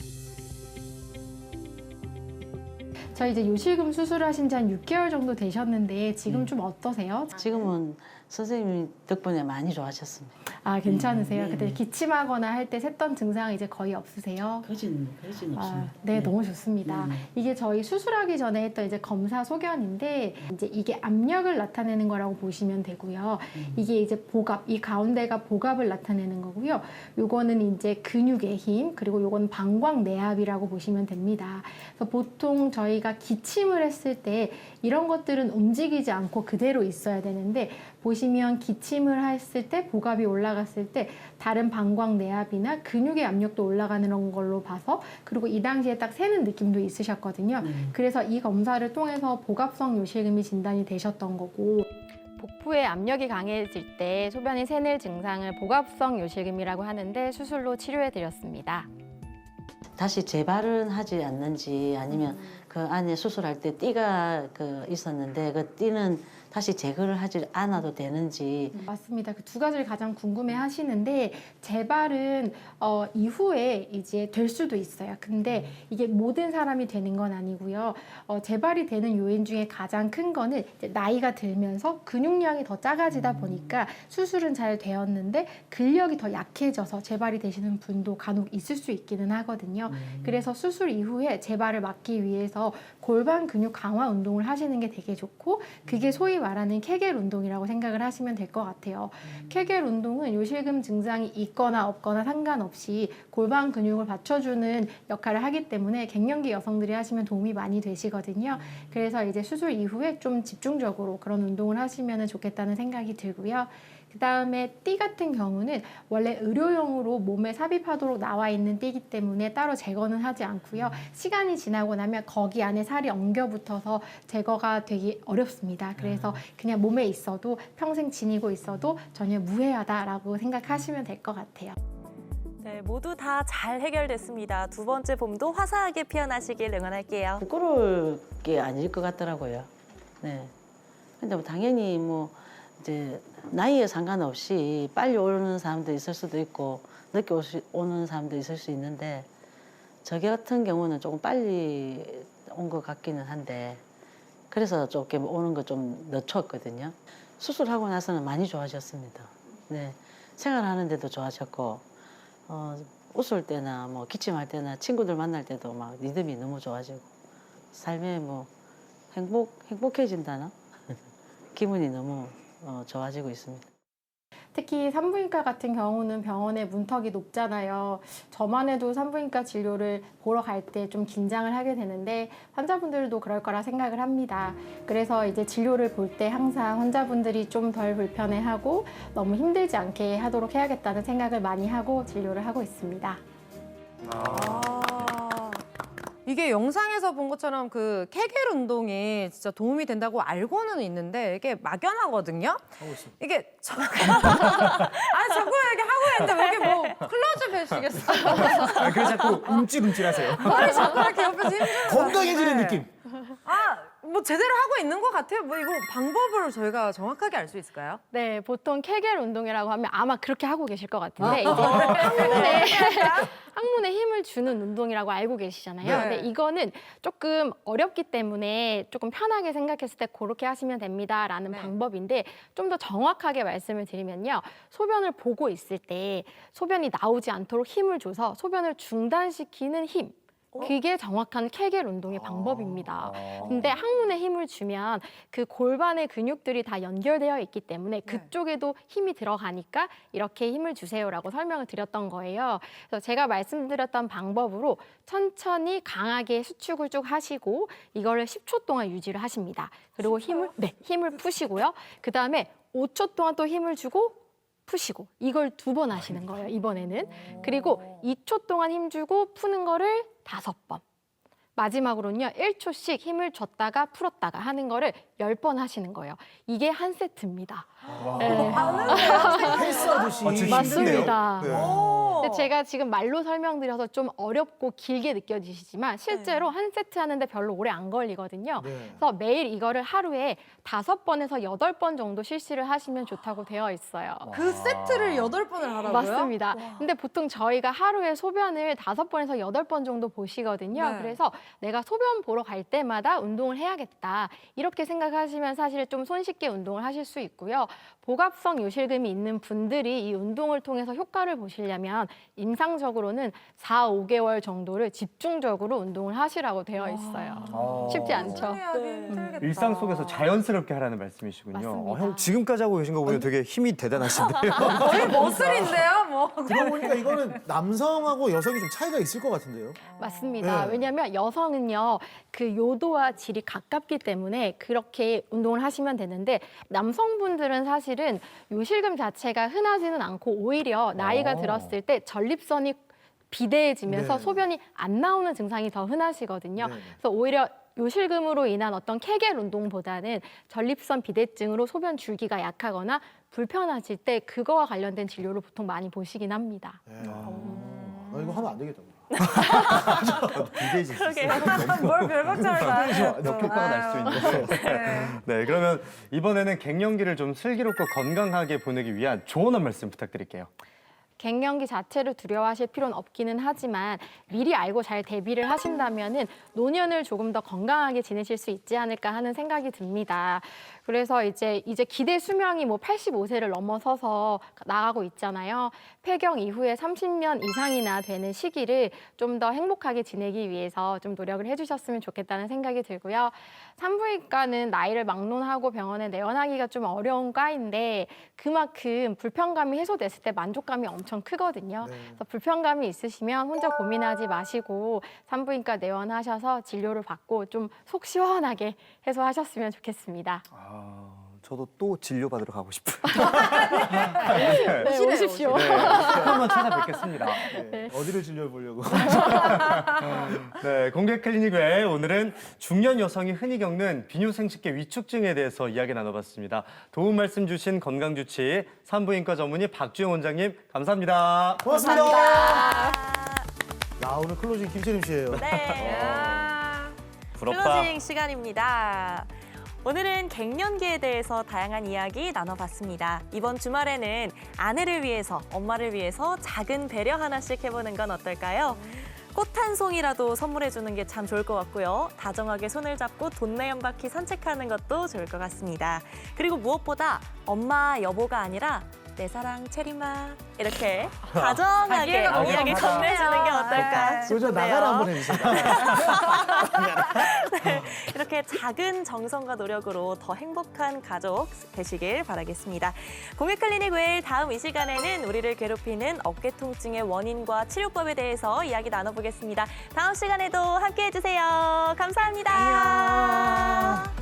저희 이제 요실금 수술하신 지 한 6개월 정도 되셨는데 지금 좀 어떠세요? 지금은 선생님 덕분에 많이 좋아졌습니다. 아, 괜찮으세요? 네, 그때 네. 기침하거나 할 때 샜던 증상 이제 거의 없으세요? 그러진 없습니다. 아, 네, 너무 좋습니다. 이게 저희 수술하기 전에 했던 이제 검사 소견인데 이제 이게 압력을 나타내는 거라고 보시면 되고요. 이게 이제 복압, 이 가운데가 복압을 나타내는 거고요. 요거는 이제 근육의 힘, 그리고 요건 방광내압이라고 보시면 됩니다. 그래서 보통 저희가 기침을 했을 때 이런 것들은 움직이지 않고 그대로 있어야 되는데 보시면 기침을 했을 때 복압이 올라갔을 때 다른 방광내압이나 근육의 압력도 올라가는 걸로 봐서 그리고 이 당시에 딱 새는 느낌도 있으셨거든요. 그래서 이 검사를 통해서 복압성 요실금이 진단이 되셨던 거고 복부의 압력이 강해질 때 소변이 새는 증상을 복압성 요실금이라고 하는데 수술로 치료해 드렸습니다. 다시 재발은 하지 않는지 아니면 그 안에 수술할 때 띠가 있었는데 그 띠는 다시 제거를 하지 않아도 되는지. 맞습니다. 그 두 가지를 가장 궁금해 하시는데 재발은 이후에 이제 될 수도 있어요. 근데 이게 모든 사람이 되는 건 아니고요. 재발이 되는 요인 중에 가장 큰 거는 이제 나이가 들면서 근육량이 더 작아지다 보니까 수술은 잘 되었는데 근력이 더 약해져서 재발이 되시는 분도 간혹 있을 수 있기는 하거든요. 그래서 수술 이후에 재발을 막기 위해서 골반 근육 강화 운동을 하시는 게 되게 좋고 그게 소위 말하는 케겔 운동이라고 생각을 하시면 될 것 같아요. 케겔 운동은 요실금 증상이 있거나 없거나 상관없이 골반 근육을 받쳐주는 역할을 하기 때문에 갱년기 여성들이 하시면 도움이 많이 되시거든요. 그래서 이제 수술 이후에 좀 집중적으로 그런 운동을 하시면 좋겠다는 생각이 들고요. 그 다음에 띠 같은 경우는 원래 의료용으로 몸에 삽입하도록 나와 있는 띠이기 때문에 따로 제거는 하지 않고요. 시간이 지나고 나면 거기 안에 살이 엉겨붙어서 제거가 되기 어렵습니다. 그래서 그냥 몸에 있어도 평생 지니고 있어도 전혀 무해하다라고 생각하시면 될 것 같아요. 네, 모두 다 잘 해결됐습니다. 두 번째 봄도 화사하게 피어나시길 응원할게요. 부끄러울 게 아닐 것 같더라고요. 네. 근데 뭐 당연히 뭐 이제 나이에 상관없이 빨리 오는 사람도 있을 수도 있고 늦게 오는 사람도 있을 수 있는데 저 같은 경우는 조금 빨리 온 것 같기는 한데 그래서 조금 오는 거 좀 늦췄거든요. 수술하고 나서는 많이 좋아졌습니다. 네. 생활하는데도 좋아졌고 웃을 때나 뭐 기침할 때나 친구들 만날 때도 막 리듬이 너무 좋아지고 삶에 뭐 행복해진다나 기분이 너무 좋아지고 있습니다. 특히 산부인과 같은 경우는 병원의 문턱이 높잖아요. 저만 해도 산부인과 진료를 보러 갈 때 좀 긴장을 하게 되는데 환자분들도 그럴 거라 생각을 합니다. 그래서 이제 진료를 볼 때 항상 환자분들이 좀 덜 불편해하고 너무 힘들지 않게 하도록 해야겠다는 생각을 많이 하고 진료를 하고 있습니다. 이게 영상에서 본 것처럼 그 케겔 운동이 진짜 도움이 된다고 알고는 있는데 이게 막연하거든요. 하고 있어. 이게 아니 자꾸 이렇게 하고 있는데 왜 이렇게 뭐 클로즈업 해주시겠어요? 아, 그래 자꾸 움찔움찔하세요. 아니 자꾸 이렇게 옆에서 힘주는 건강해지는 느낌. 뭐 제대로 하고 있는 것 같아요. 뭐 이거 방법을 저희가 정확하게 알 수 있을까요? 네, 보통 케겔 운동이라고 하면 아마 그렇게 하고 계실 것 같은데 이제 항문에 힘을 주는 운동이라고 알고 계시잖아요. 네. 근데 이거는 조금 어렵기 때문에 조금 편하게 생각했을 때 그렇게 하시면 됩니다라는 네. 방법인데 좀 더 정확하게 말씀을 드리면요. 소변을 보고 있을 때 소변이 나오지 않도록 힘을 줘서 소변을 중단시키는 힘. 그게 정확한 케겔 운동의 방법입니다. 근데 항문에 힘을 주면 그 골반의 근육들이 다 연결되어 있기 때문에 그쪽에도 힘이 들어가니까 이렇게 힘을 주세요라고 설명을 드렸던 거예요. 그래서 제가 말씀드렸던 방법으로 천천히 강하게 수축을 쭉 하시고 이거를 10초 동안 유지를 하십니다. 그리고 힘을 푸시고요. 그다음에 5초 동안 또 힘을 주고 푸시고 이걸 2번 하시는 거예요, 이번에는. 그리고 2초 동안 힘 주고 푸는 거를 5번. 마지막으로는요, 1초씩 힘을 줬다가 풀었다가 하는 거를 10번 하시는 거예요. 이게 한 세트입니다. 네. 헬스하듯이. 맞습니다. 근데 제가 지금 말로 설명드려서 좀 어렵고 길게 느껴지시지만 실제로 한 세트 하는데 별로 오래 안 걸리거든요. 네. 그래서 매일 이거를 하루에 5번에서 8번 정도 실시를 하시면 좋다고 되어 있어요. 그 세트를 8번을 하라고요? 맞습니다. 근데 보통 저희가 하루에 소변을 5번에서 8번 정도 보시거든요. 네. 그래서 내가 소변 보러 갈 때마다 운동을 해야겠다. 이렇게 생각하시면 사실 좀 손쉽게 운동을 하실 수 있고요. 복압성 요실금이 있는 분들이 이 운동을 통해서 효과를 보시려면 임상적으로는 4, 5개월 정도를 집중적으로 운동을 하시라고 되어 있어요. 쉽지 않죠. 하기 힘들겠다. 일상 속에서 자연스럽게 하라는 말씀이시군요. 맞습니다. 형 지금까지 하고 계신 거 보면 되게 힘이 대단하신데요. 거의 머슬인데요, 뭐. 그러고 보니까 이거는 남성하고 여성이 좀 차이가 있을 것 같은데요. 맞습니다. 네. 왜냐하면 여성은요, 그 요도와 질이 가깝기 때문에 그렇게 운동을 하시면 되는데 남성분들은 사실은 요실금 자체가 흔하지는 않고 오히려 나이가 들었을 때 전립선이 비대해지면서 네. 소변이 안 나오는 증상이 더 흔하시거든요. 네. 그래서 오히려 요실금으로 인한 어떤 케겔 운동보다는 전립선 비대증으로 소변 줄기가 약하거나 불편하실 때 그거와 관련된 진료를 보통 많이 보시긴 합니다. 네. 이거 하면 안 되겠다. 비대해질 수 있어요. 뭘 별박자를 다 해요. 또. 역효과가 날 수 있는데. 네. 네, 그러면 이번에는 갱년기를 좀 슬기롭고 건강하게 보내기 위한 조언 한 말씀 부탁드릴게요. 갱년기 자체를 두려워하실 필요는 없기는 하지만 미리 알고 잘 대비를 하신다면은 노년을 조금 더 건강하게 지내실 수 있지 않을까 하는 생각이 듭니다. 그래서 이제 기대 수명이 뭐 85세를 넘어서서 나가고 있잖아요. 폐경 이후에 30년 이상이나 되는 시기를 좀 더 행복하게 지내기 위해서 좀 노력을 해주셨으면 좋겠다는 생각이 들고요. 산부인과는 나이를 막론하고 병원에 내원하기가 좀 어려운 과인데 그만큼 불편감이 해소됐을 때 만족감이 엄청 크거든요. 그래서 불편감이 있으시면 혼자 고민하지 마시고 산부인과 내원하셔서 진료를 받고 좀 속 시원하게 해소하셨으면 좋겠습니다. 저도 또 진료 받으러 가고 싶어요. 네, 오십시오. 네, 한번 찾아뵙겠습니다. 네. 어디를 진료해 보려고. 네, 공개 클리닉 외에 오늘은 중년 여성이 흔히 겪는 비뇨생식계 위축증에 대해서 이야기 나눠봤습니다. 도움 말씀 주신 건강주치 산부인과 전문의 박주영 원장님 감사합니다. 고맙습니다. 야, 오늘 클로징 김채림 씨예요. 네. 부럽다. 클로징 시간입니다. 오늘은 갱년기에 대해서 다양한 이야기 나눠봤습니다. 이번 주말에는 아내를 위해서, 엄마를 위해서 작은 배려 하나씩 해보는 건 어떨까요? 꽃 한 송이라도 선물해주는 게 참 좋을 것 같고요. 다정하게 손을 잡고 동네 한 바퀴 산책하는 것도 좋을 것 같습니다. 그리고 무엇보다 엄마, 여보가 아니라 내 사랑 체리마 이렇게 다정하게 이야기 건네주는 게 어떨까 그죠, 싶은데요. 나가라 한번 해주세요. 네, 이렇게 작은 정성과 노력으로 더 행복한 가족 되시길 바라겠습니다. 공개 클리닉 외일 다음 이 시간에는 우리를 괴롭히는 어깨 통증의 원인과 치료법에 대해서 이야기 나눠보겠습니다. 다음 시간에도 함께해 주세요. 감사합니다. 안녕.